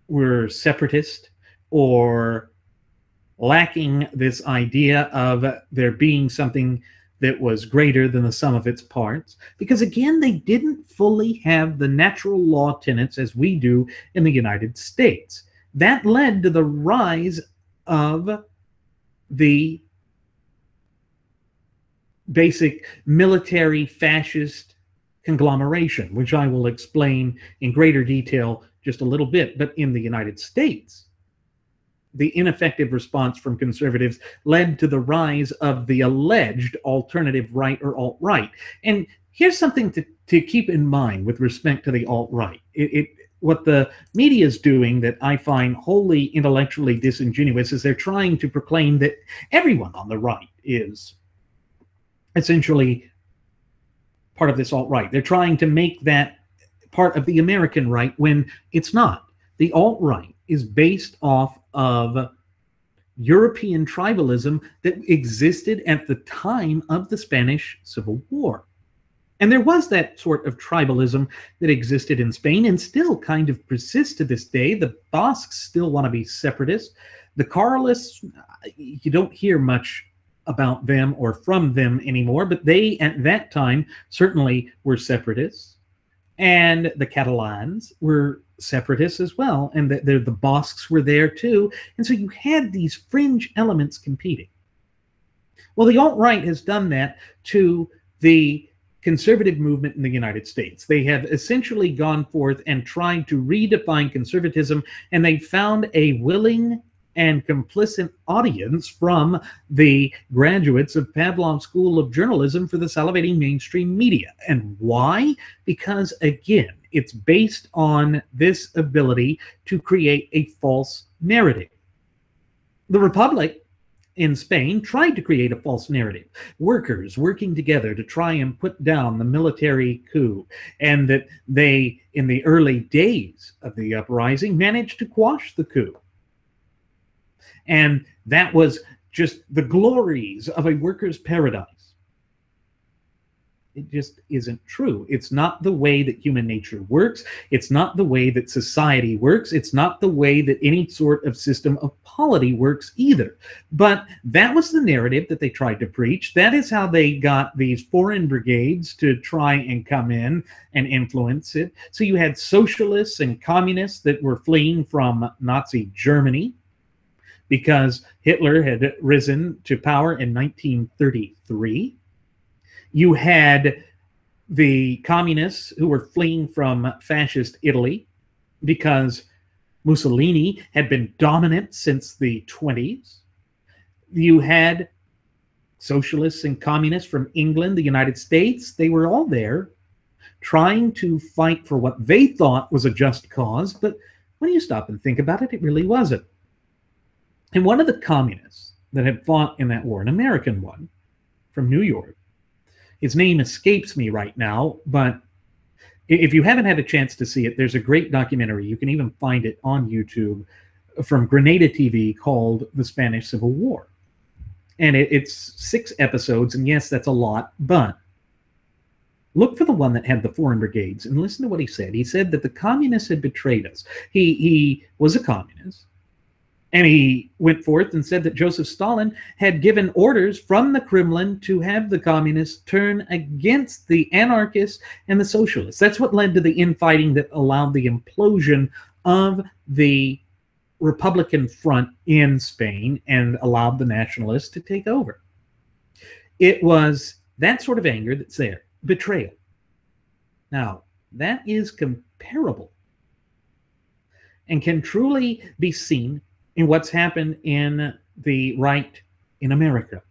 were separatist or lacking this idea of there being something that was greater than the sum of its parts, because again, they didn't fully have the natural law tenets as we do in the United States. That led to the rise of the basic military fascist conglomeration, which I will explain in greater detail just a little bit. But in the United States, the ineffective response from conservatives led to the rise of the alleged alternative right or alt-right. And here's something to keep in mind with respect to the alt-right. What the media is doing that I find wholly intellectually disingenuous is they're trying to proclaim that everyone on the right is essentially part of this alt-right. They're trying to make that part of the American right when it's not. The alt-right is based off of European tribalism that existed at the time of the Spanish Civil War. And there was that sort of tribalism that existed in Spain and still kind of persists to this day. The Basques still want to be separatists. The Carlists, you don't hear much about them or from them anymore, but they at that time certainly were separatists. And the Catalans were separatists as well, and the Basques were there too. And so you had these fringe elements competing. Well, the alt-right has done that to the conservative movement in the United States. They have essentially gone forth and tried to redefine conservatism, and they found a willing and complicit audience from the graduates of Pavlov's School of Journalism for the salivating mainstream media. And why? Because, again, it's based on this ability to create a false narrative. The Republic in Spain tried to create a false narrative. Workers working together to try and put down the military coup, and that they, in the early days of the uprising, managed to quash the coup. And that was just the glories of a worker's paradise. It just isn't true. It's not the way that human nature works. It's not the way that society works. It's not the way that any sort of system of polity works either. But that was the narrative that they tried to preach. That is how they got these foreign brigades to try and come in and influence it. So you had socialists and communists that were fleeing from Nazi Germany because Hitler had risen to power in 1933. You had the communists who were fleeing from fascist Italy because Mussolini had been dominant since the 20s. You had socialists and communists from England, the United States. They were all there trying to fight for what they thought was a just cause, but when you stop and think about it, it really wasn't. And one of the communists that had fought in that war, an American one from New York, his name escapes me right now, but if you haven't had a chance to see it, there's a great documentary. You can even find it on YouTube from Grenada TV called The Spanish Civil War. And it's 6 episodes, and yes, that's a lot, but look for the one that had the foreign brigades and listen to what he said. He said that the communists had betrayed us. He was a communist. And he went forth and said that Joseph Stalin had given orders from the Kremlin to have the communists turn against the anarchists and the socialists. That's what led to the infighting that allowed the implosion of the Republican front in Spain and allowed the nationalists to take over. It was that sort of anger that's there. Betrayal. Now, that is comparable and can truly be seen in what's happened in the right in America.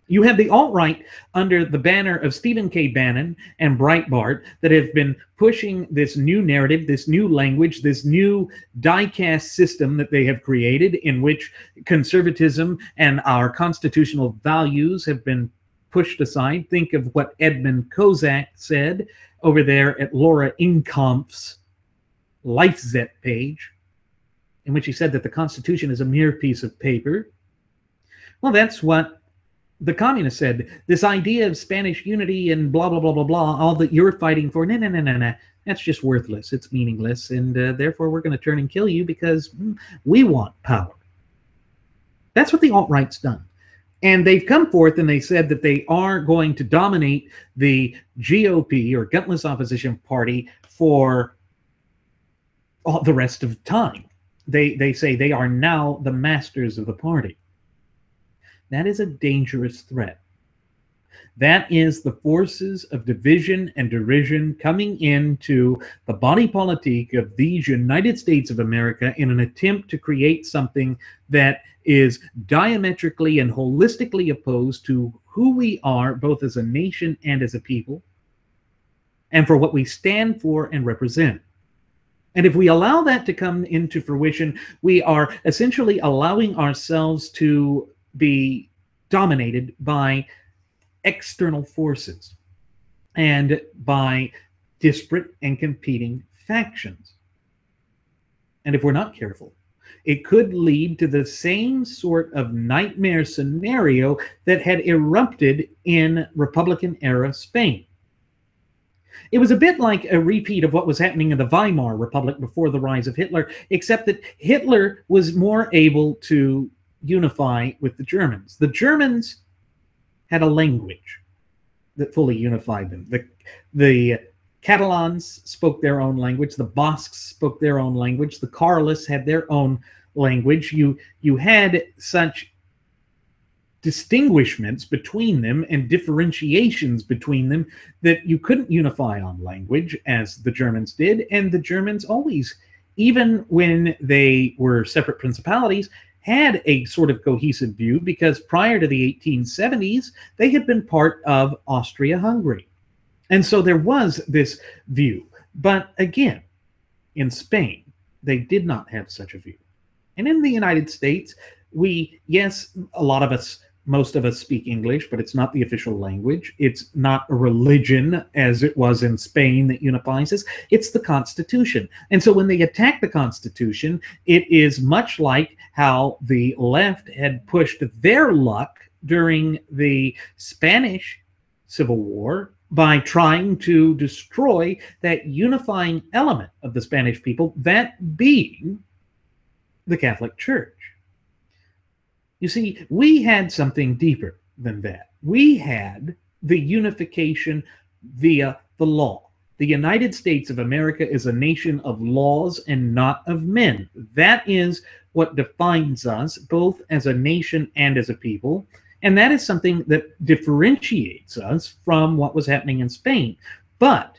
You have the alt-right under the banner of Stephen K. Bannon and Breitbart that have been pushing this new narrative, this new language, this new die-cast system that they have created in which conservatism and our constitutional values have been pushed aside. Think of what Edmund Kozak said over there at Laura Inkampf's LifeZet page, in which he said that the Constitution is a mere piece of paper. Well, that's what the communists said. This idea of Spanish unity and blah, blah, blah, blah, blah, all that you're fighting for, no, that's just worthless. It's meaningless, and therefore we're going to turn and kill you because we want power. That's what the alt-right's done. And they've come forth and they said that they are going to dominate the GOP, or Gutless Opposition Party, for all the rest of time. They say they are now the masters of the party. That is a dangerous threat. That is the forces of division and derision coming into the body politic of these United States of America in an attempt to create something that is diametrically and holistically opposed to who we are, both as a nation and as a people, and for what we stand for and represent. And if we allow that to come into fruition, we are essentially allowing ourselves to be dominated by external forces and by disparate and competing factions. And if we're not careful, it could lead to the same sort of nightmare scenario that had erupted in Republican-era Spain. It was a bit like a repeat of what was happening in the Weimar Republic before the rise of Hitler, except that Hitler was more able to unify with the Germans. The Germans had a language that fully unified them. The Catalans spoke their own language. The Basques spoke their own language. The Carlists had their own language. You had such distinguishments between them and differentiations between them that you couldn't unify on language as the Germans did. And the Germans always, even when they were separate principalities, had a sort of cohesive view, because prior to the 1870s, they had been part of Austria-Hungary. And so there was this view. But again, in Spain, they did not have such a view. And in the United States, Yes, a lot of us, most of us speak English, but it's not the official language. It's not a religion as it was in Spain that unifies us. It's the Constitution. And so when they attack the Constitution, it is much like how the left had pushed their luck during the Spanish Civil War by trying to destroy that unifying element of the Spanish people, that being the Catholic Church. You see, we had something deeper than that. We had the unification via the law. The United States of America is a nation of laws and not of men. That is what defines us both as a nation and as a people. And that is something that differentiates us from what was happening in Spain. But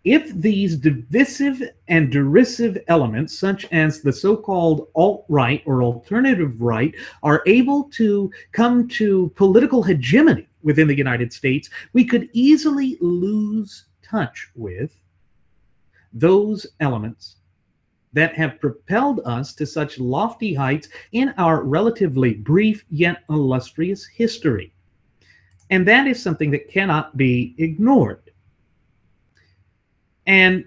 if these divisive and derisive elements, such as the so-called alt-right or alternative right, are able to come to political hegemony within the United States, we could easily lose touch with those elements that have propelled us to such lofty heights in our relatively brief yet illustrious history. And that is something that cannot be ignored. And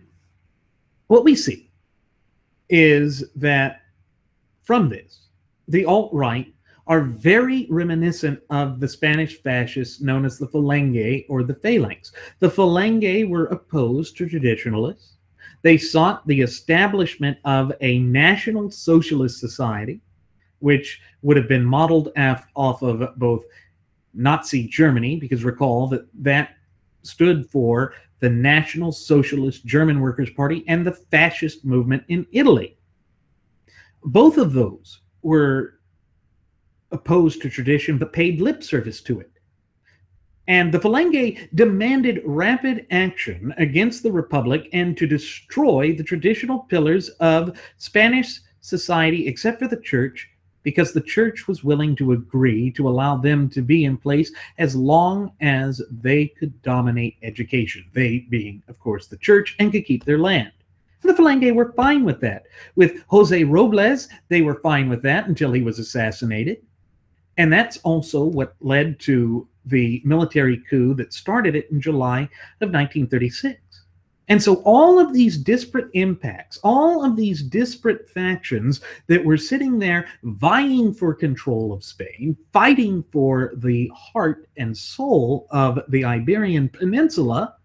what we see is that from this, the alt-right are very reminiscent of the Spanish fascists known as the Falange or the Phalanx. The Falange were opposed to traditionalists. They sought the establishment of a national socialist society, which would have been modeled off of both Nazi Germany, because recall that that stood for the National Socialist German Workers' Party, and the fascist movement in Italy. Both of those were opposed to tradition but paid lip service to it. And the Falange demanded rapid action against the Republic and to destroy the traditional pillars of Spanish society, except for the church, because the church was willing to agree to allow them to be in place as long as they could dominate education. They being, of course, the church, and could keep their land. The Falange were fine with that. With Jose Robles, they were fine with that until he was assassinated. And that's also what led to the military coup that started it in July of 1936. And so all of these disparate impacts, all of these disparate factions that were sitting there vying for control of Spain, fighting for the heart and soul of the Iberian Peninsula,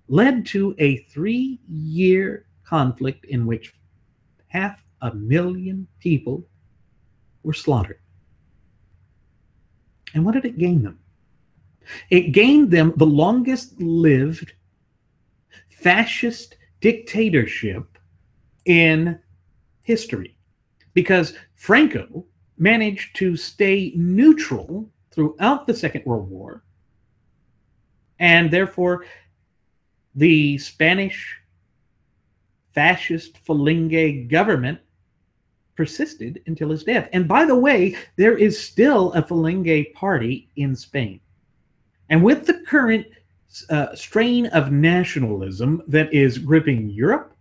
led to a 3-year conflict in which 500,000 people were slaughtered. And what did it gain them? It gained them the longest lived fascist dictatorship in history, because Franco managed to stay neutral throughout the Second World War, and therefore the Spanish fascist Falange government persisted until his death. And by the way, there is still a Falange party in Spain. And with the current strain of nationalism that is gripping Europe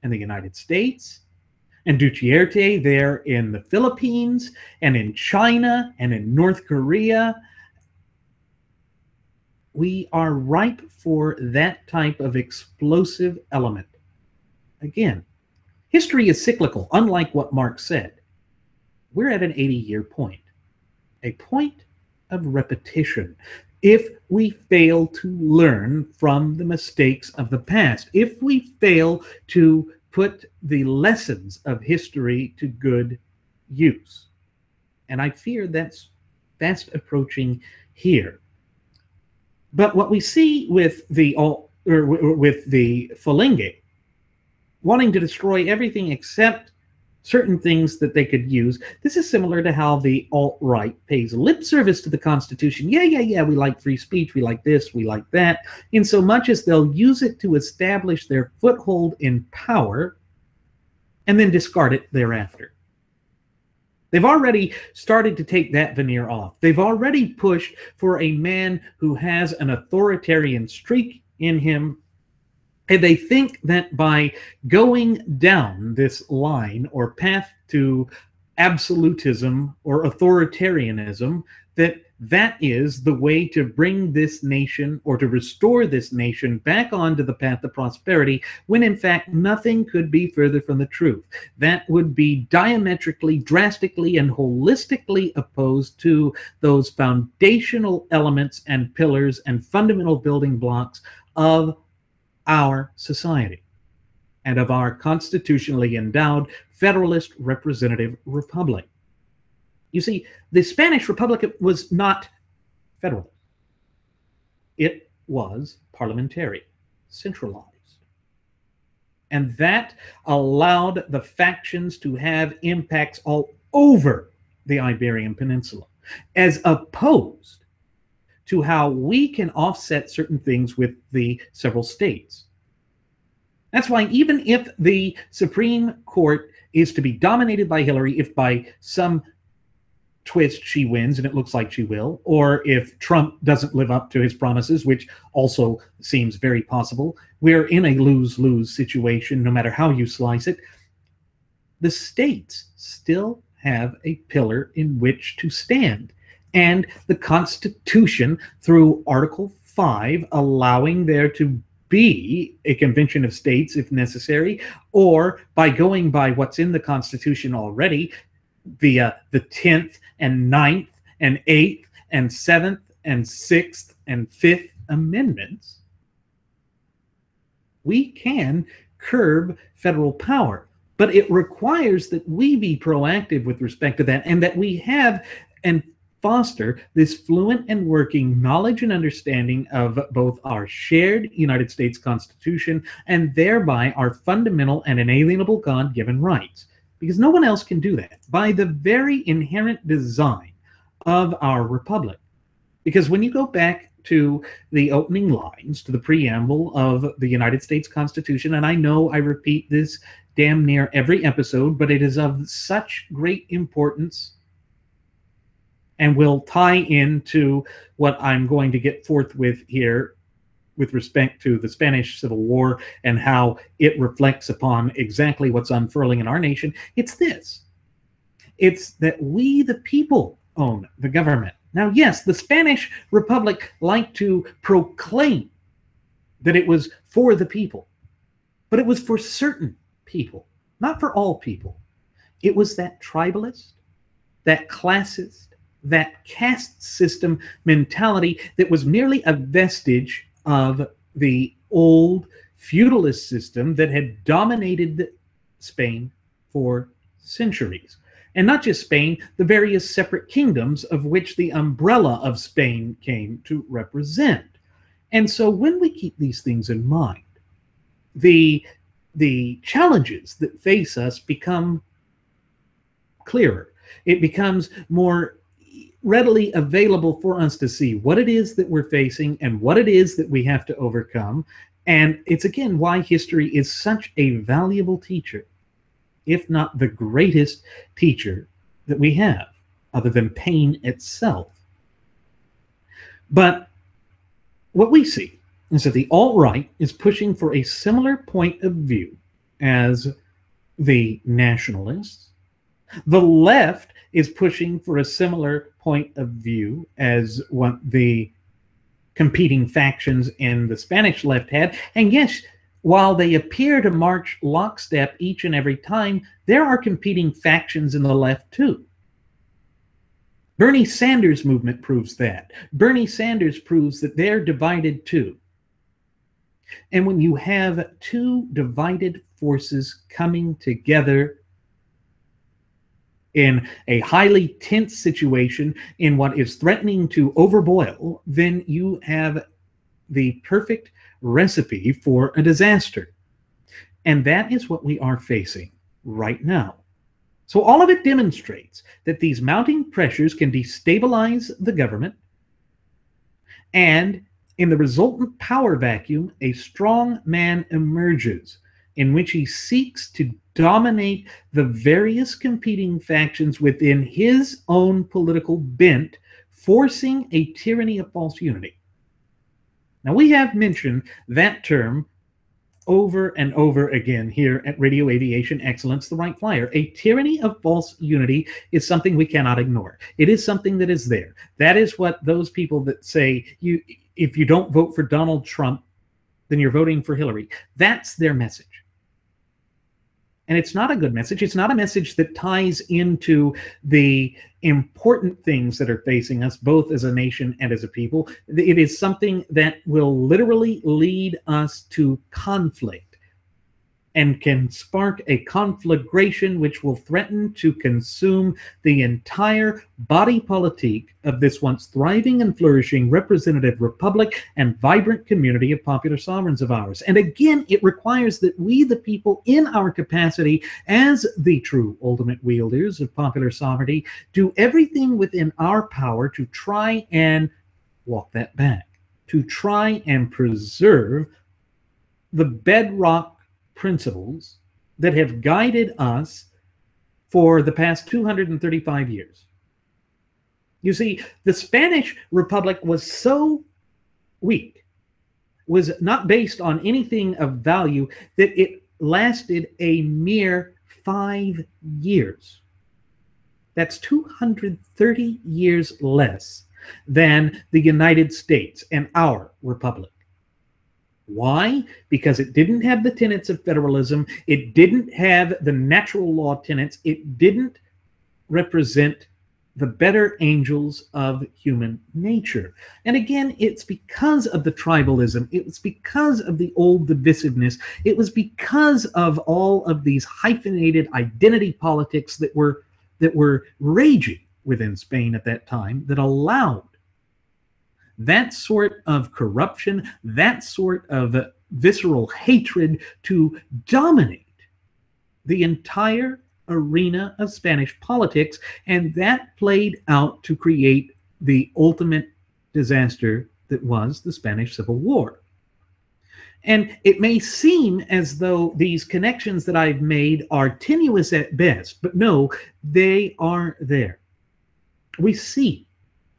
and the United States, and Duterte there in the Philippines and in China and in North Korea, we are ripe for that type of explosive element. Again, history is cyclical, unlike what Marx said. We're at an 80-year point, a point of repetition. If we fail to learn from the mistakes of the past, if we fail to put the lessons of history to good use. And I fear that's fast approaching here. But what we see with the Falange wanting to destroy everything except certain things that they could use, this is similar to how the alt-right pays lip service to the Constitution. Yeah, we like free speech, we like this, we like that, in so much as they'll use it to establish their foothold in power and then discard it thereafter. They've already started to take that veneer off. They've already pushed for a man who has an authoritarian streak in him. And they think that by going down this line or path to absolutism or authoritarianism, that is the way to bring this nation or to restore this nation back onto the path of prosperity, when in fact nothing could be further from the truth. That would be diametrically, drastically, and holistically opposed to those foundational elements and pillars and fundamental building blocks of our society and of our constitutionally endowed federalist representative republic. You see, the Spanish Republic was not federal. It was parliamentary, centralized. And that allowed the factions to have impacts all over the Iberian Peninsula, as opposed to how we can offset certain things with the several states. That's why even if the Supreme Court is to be dominated by Hillary, if by some twist she wins, and it looks like she will, or if Trump doesn't live up to his promises, which also seems very possible, we're in a lose-lose situation no matter how you slice it. The states still have a pillar in which to stand, and the Constitution, through Article 5, allowing there to be a convention of states if necessary, or by going by what's in the Constitution already, the 10th and 9th and 8th and 7th and 6th and 5th Amendments, we can curb federal power. But it requires that we be proactive with respect to that, and that we have and foster this fluent and working knowledge and understanding of both our shared United States Constitution and thereby our fundamental and inalienable God-given rights. Because no one else can do that by the very inherent design of our republic. Because when you go back to the opening lines, to the preamble of the United States Constitution, and I know I repeat this damn near every episode, but it is of such great importance and will tie into what I'm going to get forth with here with respect to the Spanish Civil War and how it reflects upon exactly what's unfurling in our nation. It's this. It's that we, the people, own the government. Now, yes, the Spanish Republic liked to proclaim that it was for the people, but it was for certain people, not for all people. It was that tribalist, that classist, that caste system mentality that was merely a vestige of the old feudalist system that had dominated Spain for centuries. And not just Spain, the various separate kingdoms of which the umbrella of Spain came to represent. And so when we keep these things in mind, the challenges that face us become clearer. It becomes more readily available for us to see what it is that we're facing and what it is that we have to overcome. And it's again why history is such a valuable teacher, if not the greatest teacher that we have, other than pain itself. But what we see is that the alt-right is pushing for a similar point of view as the nationalists. The left is pushing for a similar point of view as what the competing factions in the Spanish left had. And yes, while they appear to march lockstep each and every time, there are competing factions in the left too. Bernie Sanders' movement proves that. Bernie Sanders proves that they're divided too. And when you have two divided forces coming together in a highly tense situation, in what is threatening to overboil, then you have the perfect recipe for a disaster. And that is what we are facing right now. So all of it demonstrates that these mounting pressures can destabilize the government, and in the resultant power vacuum, a strong man emerges in which he seeks to dominate the various competing factions within his own political bent, forcing a tyranny of false unity. Now, we have mentioned that term over and over again here at Radio Aviation Excellence, the Wright Flyer. A tyranny of false unity is something we cannot ignore. It is something that is there. That is what those people that say, if you don't vote for Donald Trump, then you're voting for Hillary. That's their message. And it's not a good message. It's not a message that ties into the important things that are facing us, both as a nation and as a people. It is something that will literally lead us to conflict and can spark a conflagration which will threaten to consume the entire body politique of this once thriving and flourishing representative republic and vibrant community of popular sovereigns of ours. And again, it requires that we, the people, in our capacity as the true ultimate wielders of popular sovereignty, do everything within our power to try and walk that back, to try and preserve the bedrock principles that have guided us for the past 235 years. You see, the Spanish Republic was so weak, was not based on anything of value, that it lasted a mere 5 years. That's 230 years less than the United States and our republic. Why? Because it didn't have the tenets of federalism. It didn't have the natural law tenets. It didn't represent the better angels of human nature. And again, it's because of the tribalism. It was because of the old divisiveness. It was because of all of these hyphenated identity politics that were raging within Spain at that time that allowed that sort of corruption, that sort of visceral hatred to dominate the entire arena of Spanish politics, and that played out to create the ultimate disaster that was the Spanish Civil War. And it may seem as though these connections that I've made are tenuous at best, but no, they are there. We see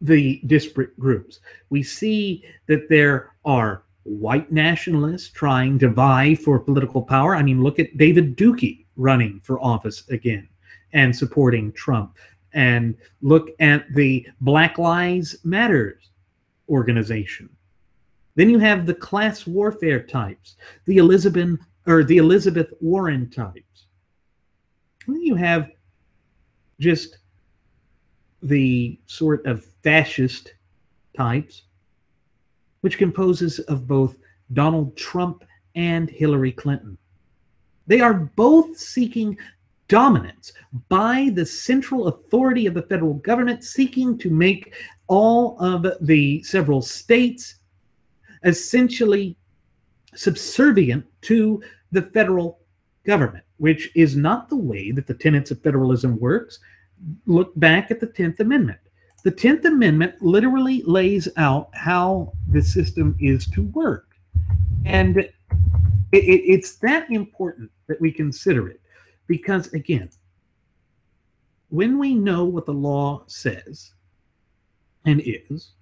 the disparate groups. We see that there are white nationalists trying to vie for political power. I mean, look at David Duke running for office again and supporting Trump. And look at the Black Lives Matter organization. Then you have the class warfare types, the Elizabeth Warren types. And then you have just the sort of fascist types, which composes of both Donald Trump and Hillary Clinton. They are both seeking dominance by the central authority of the federal government, seeking to make all of the several states essentially subservient to the federal government, which is not the way that the tenets of federalism works. Look back at the 10th Amendment. The 10th Amendment literally lays out how the system is to work. And it's that important that we consider it. Because, again, when we know what the law says and is,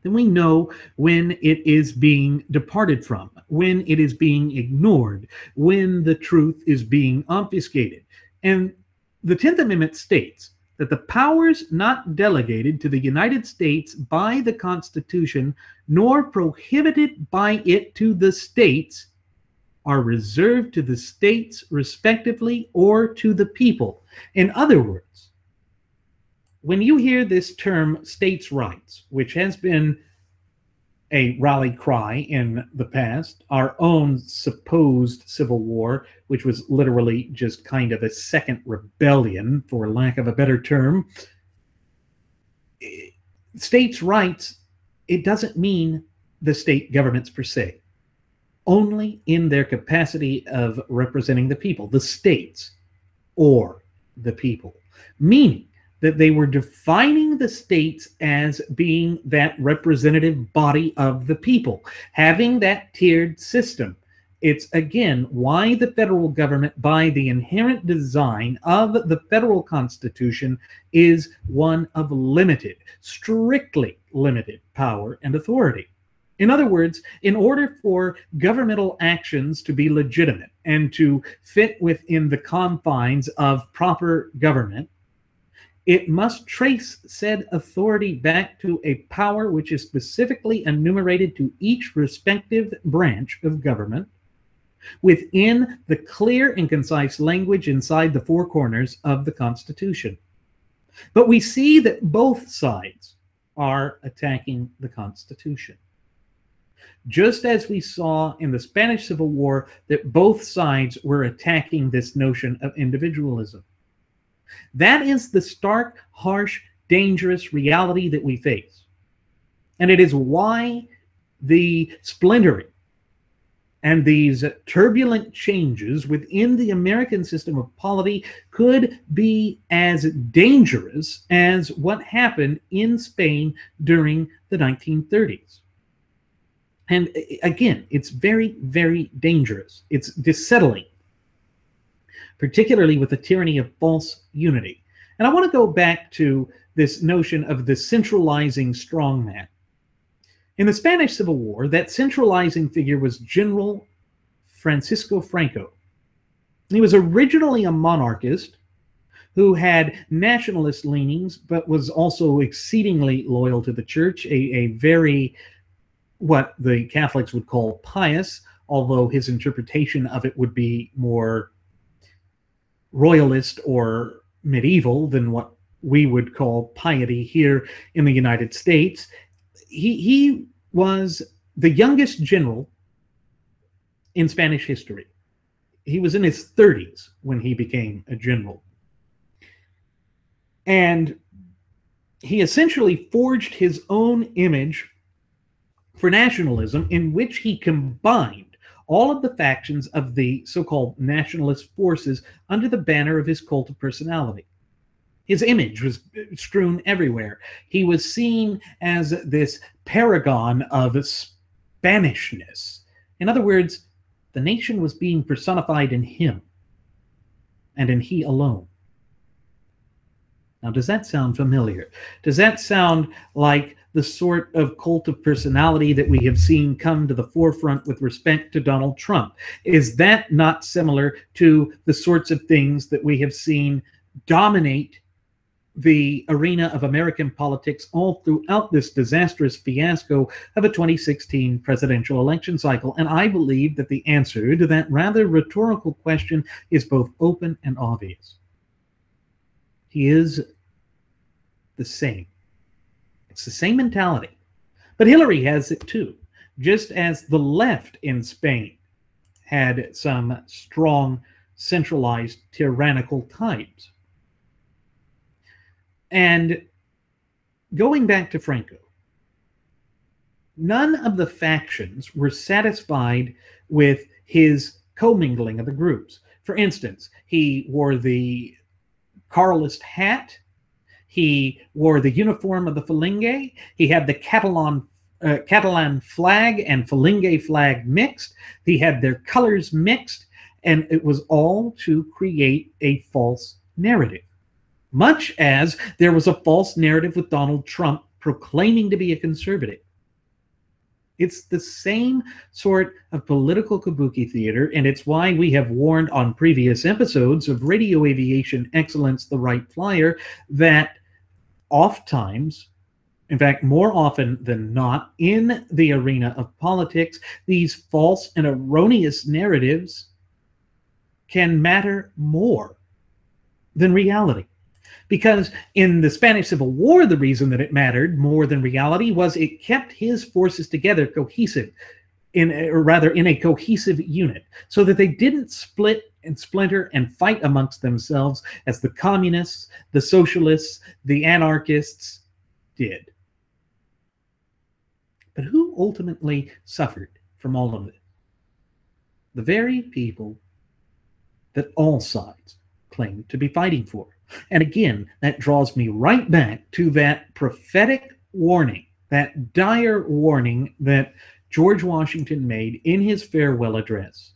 then we know when it is being departed from, when it is being ignored, when the truth is being obfuscated. And the 10th Amendment states that the powers not delegated to the United States by the Constitution, nor prohibited by it to the states, are reserved to the states respectively or to the people. In other words, when you hear this term states' rights, which has been a rally cry in the past, our own supposed civil war, which was literally just kind of a second rebellion, for lack of a better term, states' rights, it doesn't mean the state governments per se, only in their capacity of representing the people, the states or the people, meaning that they were defining the states as being that representative body of the people, having that tiered system. It's, again, why the federal government, by the inherent design of the federal Constitution, is one of limited, strictly limited power and authority. In other words, in order for governmental actions to be legitimate and to fit within the confines of proper government, it must trace said authority back to a power which is specifically enumerated to each respective branch of government within the clear and concise language inside the four corners of the Constitution. But we see that both sides are attacking the Constitution. Just as we saw in the Spanish Civil War that both sides were attacking this notion of individualism. That is the stark, harsh, dangerous reality that we face. And it is why the splintering and these turbulent changes within the American system of polity could be as dangerous as what happened in Spain during the 1930s. And again, it's very, very dangerous. It's dissettling, particularly with the tyranny of false unity. And I want to go back to this notion of the centralizing strongman. In the Spanish Civil War, that centralizing figure was General Francisco Franco. He was originally a monarchist who had nationalist leanings, but was also exceedingly loyal to the church, a very, what the Catholics would call pious, although his interpretation of it would be more royalist or medieval than what we would call piety here in the United States. He was the youngest general in Spanish history. He was in his 30s when he became a general. And he essentially forged his own image for nationalism, in which he combined all of the factions of the so-called nationalist forces under the banner of his cult of personality. His image was strewn everywhere. He was seen as this paragon of Spanishness. In other words, the nation was being personified in him and in he alone. Now, does that sound familiar? Does that sound like the sort of cult of personality that we have seen come to the forefront with respect to Donald Trump? Is that not similar to the sorts of things that we have seen dominate the arena of American politics all throughout this disastrous fiasco of a 2016 presidential election cycle? And I believe that the answer to that rather rhetorical question is both open and obvious. He is the same. It's the same mentality. But Hillary has it too, just as the left in Spain had some strong, centralized, tyrannical types. And going back to Franco, none of the factions were satisfied with his commingling of the groups. For instance, he wore the Carlist hat. He wore the uniform of the Falange. He had the Catalan flag and Falange flag mixed. He had their colors mixed, and it was all to create a false narrative. Much as there was a false narrative with Donald Trump proclaiming to be a conservative. It's the same sort of political kabuki theater, and it's why we have warned on previous episodes of Radio Aviation Excellence, the Wright Flyer, that oftentimes, in fact, more often than not, in the arena of politics, these false and erroneous narratives can matter more than reality. Because in the Spanish Civil War, the reason that it mattered more than reality was it kept his forces together cohesive, in a cohesive unit, so that they didn't split and splinter and fight amongst themselves as the communists, the socialists, the anarchists did. But who ultimately suffered from all of it? The very people that all sides claim to be fighting for. And again, that draws me right back to that prophetic warning, that dire warning that George Washington made in his farewell address.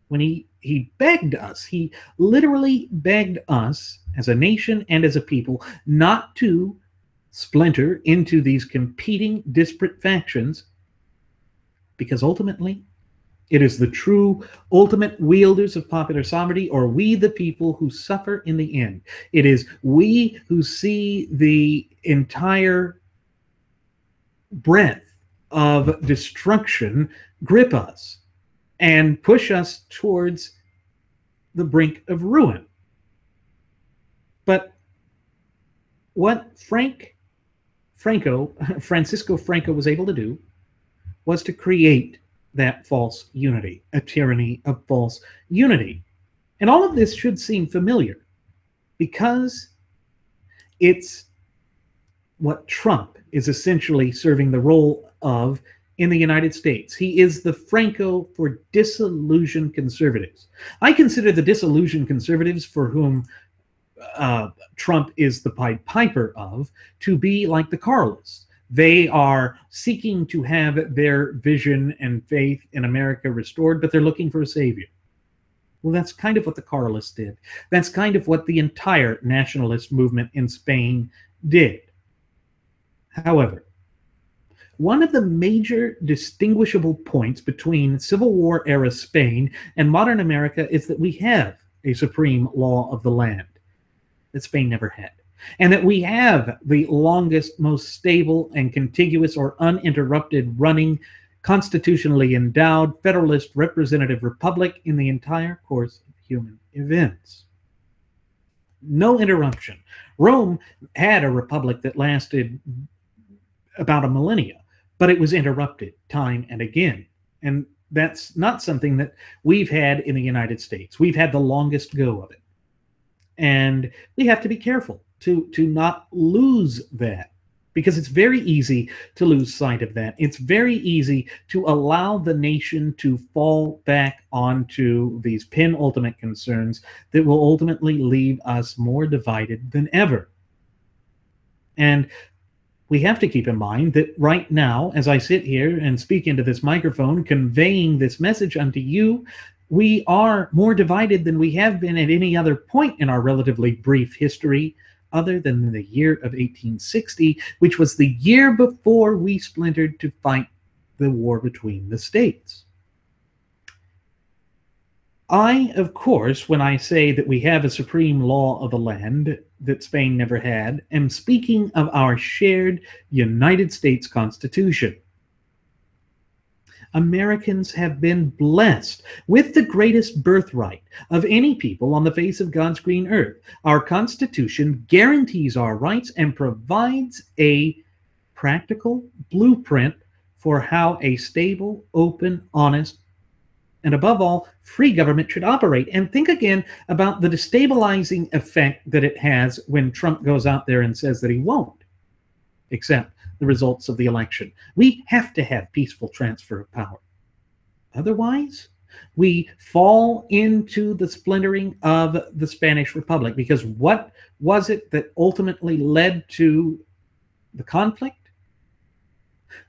When he begged us, he literally begged us as a nation and as a people not to splinter into these competing, disparate factions, because ultimately it is the true ultimate wielders of popular sovereignty, or we the people, who suffer in the end. It is we who see the entire breadth of destruction grip us and push us towards the brink of ruin. But what Francisco Franco was able to do was to create that false unity, a tyranny of false unity. And all of this should seem familiar because it's what Trump is essentially serving the role of in the United States. He is the Franco for disillusioned conservatives. I consider the disillusioned conservatives, for whom Trump is the Pied Piper of, to be like the Carlists. They are seeking to have their vision and faith in America restored, but they're looking for a savior. Well, that's kind of what the Carlists did. That's kind of what the entire nationalist movement in Spain did. However, one of the major distinguishable points between Civil War era Spain and modern America is that we have a supreme law of the land that Spain never had, and that we have the longest, most stable and contiguous or uninterrupted running, constitutionally endowed federalist representative republic in the entire course of human events. No interruption. Rome had a republic that lasted about a millennia, but it was interrupted time and again. And that's not something that we've had in the United States. We've had the longest go of it. And we have to be careful to not lose that, because it's very easy to lose sight of that. It's very easy to allow the nation to fall back onto these penultimate concerns that will ultimately leave us more divided than ever. And we have to keep in mind that right now, as I sit here and speak into this microphone, conveying this message unto you, we are more divided than we have been at any other point in our relatively brief history, other than the year of 1860, which was the year before we splintered to fight the war between the states. I, of course, when I say that we have a supreme law of the land that Spain never had, am speaking of our shared United States Constitution. Americans have been blessed with the greatest birthright of any people on the face of God's green earth. Our Constitution guarantees our rights and provides a practical blueprint for how a stable, open, honest, and above all, free government should operate. And think again about the destabilizing effect that it has when Trump goes out there and says that he won't accept the results of the election. We have to have peaceful transfer of power. Otherwise, we fall into the splintering of the Spanish Republic, because what was it that ultimately led to the conflict?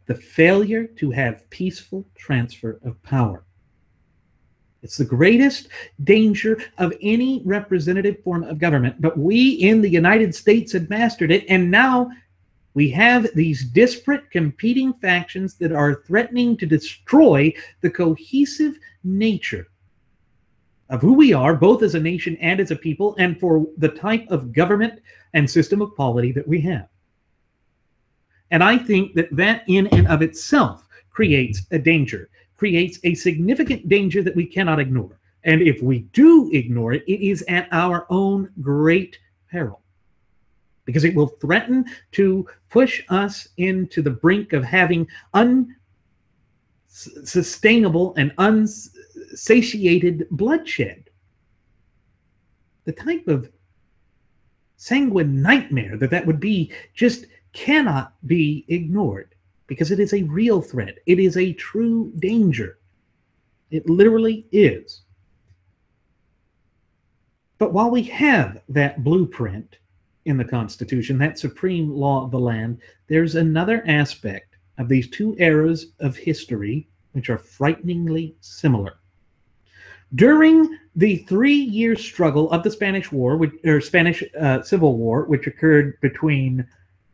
The failure to have peaceful transfer of power. It's the greatest danger of any representative form of government, but we in the United States had mastered it, and now we have these disparate competing factions that are threatening to destroy the cohesive nature of who we are, both as a nation and as a people, and for the type of government and system of polity that we have. And I think that that in and of itself creates a danger, creates a significant danger that we cannot ignore. And if we do ignore it, it is at our own great peril, because it will threaten to push us into the brink of having unsustainable and unsatiated bloodshed. The type of sanguine nightmare that would be just cannot be ignored, because it is a real threat. It is a true danger. It literally is. But while we have that blueprint in the Constitution, that supreme law of the land, there's another aspect of these two eras of history which are frighteningly similar. During the 3-year struggle of the Spanish War, Spanish Civil War, which occurred between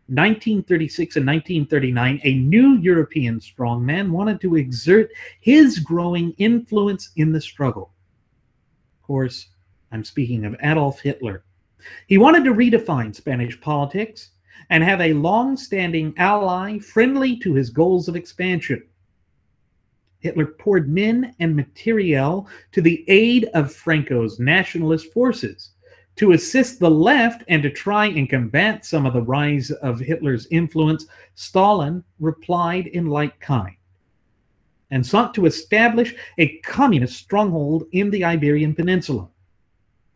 1936 and 1939, a new European strongman wanted to exert his growing influence in the struggle. Of course, I'm speaking of Adolf Hitler. He wanted to redefine Spanish politics and have a long-standing ally friendly to his goals of expansion. Hitler poured men and materiel to the aid of Franco's nationalist forces to assist the left and to try and combat some of the rise of Hitler's influence. Stalin replied in like kind and sought to establish a communist stronghold in the Iberian Peninsula.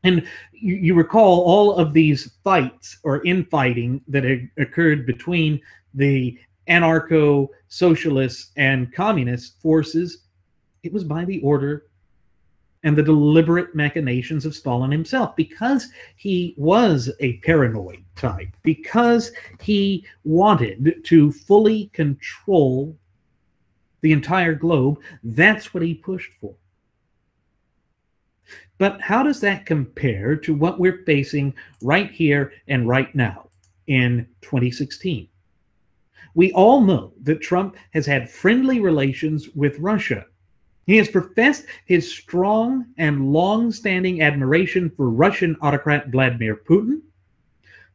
And you recall all of these fights or infighting that had occurred between the anarcho-socialists and communist forces. It was by the order and the deliberate machinations of Stalin himself, because he was a paranoid type, because he wanted to fully control the entire globe. That's what he pushed for. But how does that compare to what we're facing right here and right now in 2016? We all know that Trump has had friendly relations with Russia. He has professed his strong and long-standing admiration for Russian autocrat Vladimir Putin.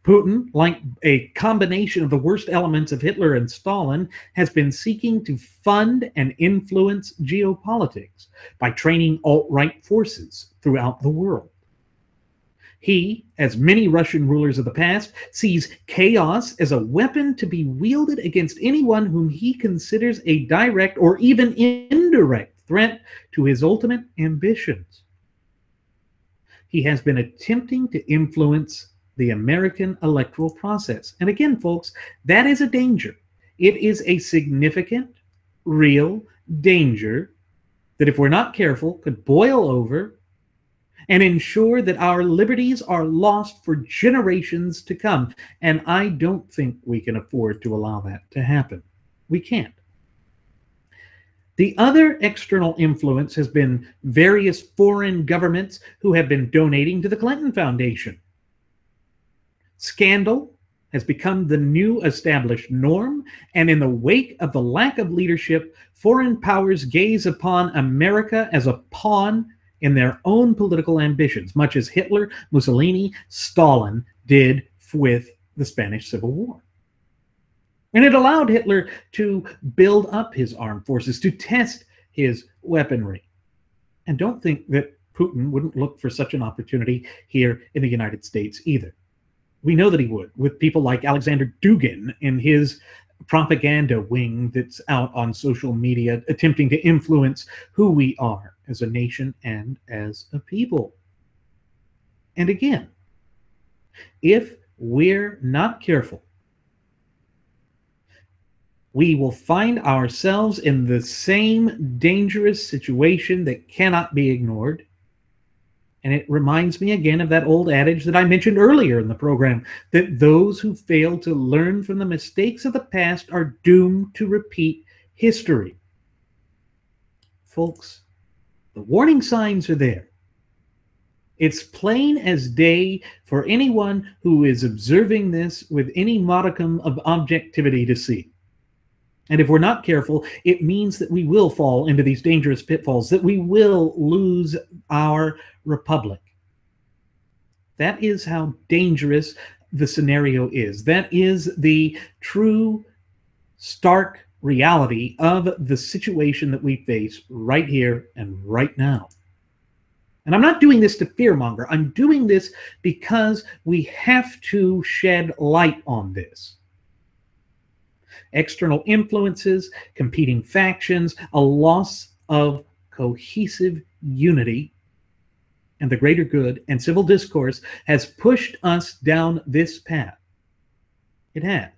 Putin, like a combination of the worst elements of Hitler and Stalin, has been seeking to fund and influence geopolitics by training alt-right forces throughout the world. He, as many Russian rulers of the past, sees chaos as a weapon to be wielded against anyone whom he considers a direct or even indirect threat to his ultimate ambitions. He has been attempting to influence the American electoral process. And again, folks, that is a danger. It is a significant, real danger that, if we're not careful, could boil over and ensure that our liberties are lost for generations to come. And I don't think we can afford to allow that to happen. We can't. The other external influence has been various foreign governments who have been donating to the Clinton Foundation. Scandal has become the new established norm, and in the wake of the lack of leadership, foreign powers gaze upon America as a pawn in their own political ambitions, much as Hitler, Mussolini, Stalin did with the Spanish Civil War. And it allowed Hitler to build up his armed forces, to test his weaponry. And don't think that Putin wouldn't look for such an opportunity here in the United States either. We know that he would, with people like Alexander Dugin in his propaganda wing that's out on social media, attempting to influence who we are as a nation and as a people. And again, if we're not careful, we will find ourselves in the same dangerous situation that cannot be ignored. And it reminds me again of that old adage that I mentioned earlier in the program, that those who fail to learn from the mistakes of the past are doomed to repeat history. Folks, the warning signs are there. It's plain as day for anyone who is observing this with any modicum of objectivity to see. And if we're not careful, it means that we will fall into these dangerous pitfalls, that we will lose our republic. That is how dangerous the scenario is. That is the true, stark reality of the situation that we face right here and right now. And I'm not doing this to fearmonger. I'm doing this because we have to shed light on this. External influences, competing factions, a loss of cohesive unity, and the greater good and civil discourse has pushed us down this path. It has.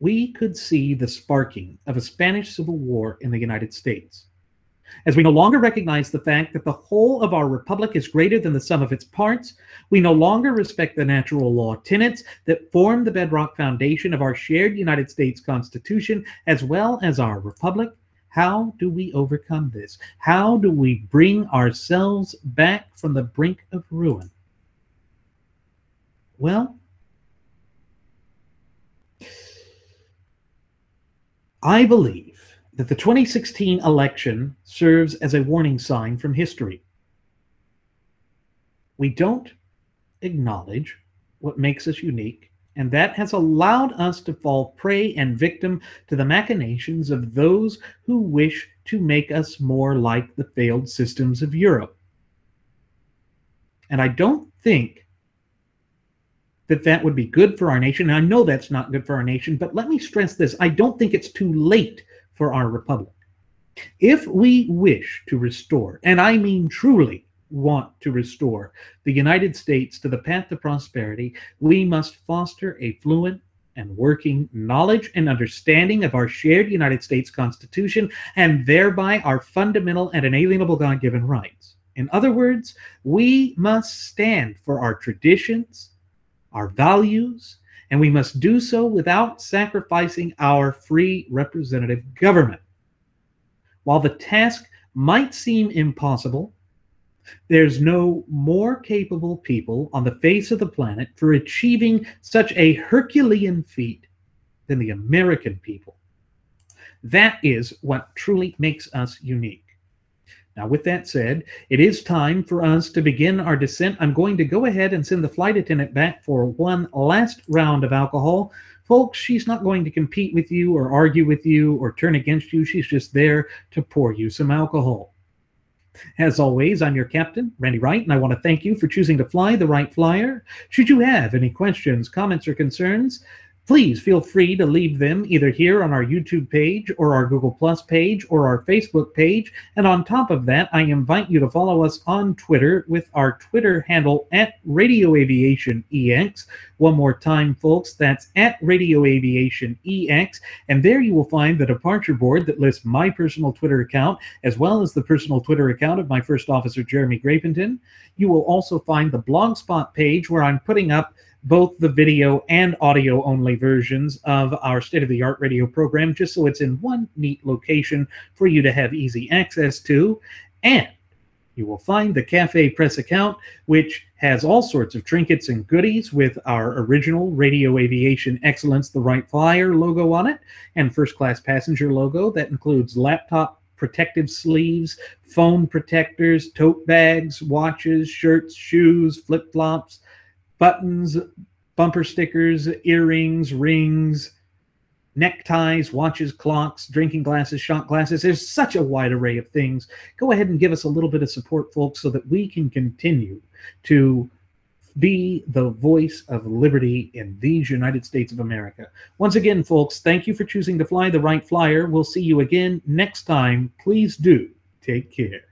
We could see the sparking of a Spanish Civil War in the United States, as we no longer recognize the fact that the whole of our republic is greater than the sum of its parts. We no longer respect the natural law tenets that form the bedrock foundation of our shared United States Constitution, as well as our republic. How do we overcome this? How do we bring ourselves back from the brink of ruin? Well, I believe that the 2016 election serves as a warning sign from history. We don't acknowledge what makes us unique, and that has allowed us to fall prey and victim to the machinations of those who wish to make us more like the failed systems of Europe. And I don't think that that would be good for our nation. And I know that's not good for our nation, but let me stress this. I don't think it's too late for our republic. If we wish to restore, and I mean truly want to restore, the United States to the path to prosperity, we must foster a fluent and working knowledge and understanding of our shared United States Constitution, and thereby our fundamental and inalienable God-given rights. In other words, we must stand for our traditions, our values, and we must do so without sacrificing our free representative government. While the task might seem impossible, there's no more capable people on the face of the planet for achieving such a Herculean feat than the American people. That is what truly makes us unique. Now, with that said, it is time for us to begin our descent. I'm going to go ahead and send the flight attendant back for one last round of alcohol. Folks, she's not going to compete with you or argue with you or turn against you. She's just there to pour you some alcohol. As always, I'm your captain, Randy Wright, and I want to thank you for choosing to fly the Wright Flyer. Should you have any questions, comments, or concerns, please feel free to leave them either here on our YouTube page or our Google Plus page or our Facebook page. And on top of that, I invite you to follow us on Twitter with our Twitter handle at Radio Aviation EX. One more time, folks, that's at Radio Aviation EX. And there you will find the departure board that lists my personal Twitter account, as well as the personal Twitter account of my first officer, Jeremy Grapington. You will also find the Blogspot page where I'm putting up both the video and audio only versions of our state-of-the-art radio program, just so it's in one neat location for you to have easy access to. And you will find the Cafe Press account, which has all sorts of trinkets and goodies with our original Radio Aviation Excellence, the Wright Flyer logo on it, and first class passenger logo. That includes laptop protective sleeves, phone protectors, tote bags, watches, shirts, shoes, flip-flops, buttons, bumper stickers, earrings, rings, neckties, watches, clocks, drinking glasses, shot glasses. There's such a wide array of things. Go ahead and give us a little bit of support, folks, so that we can continue to be the voice of liberty in these United States of America. Once again, folks, thank you for choosing to fly the Wright Flyer. We'll see you again next time. Please do take care.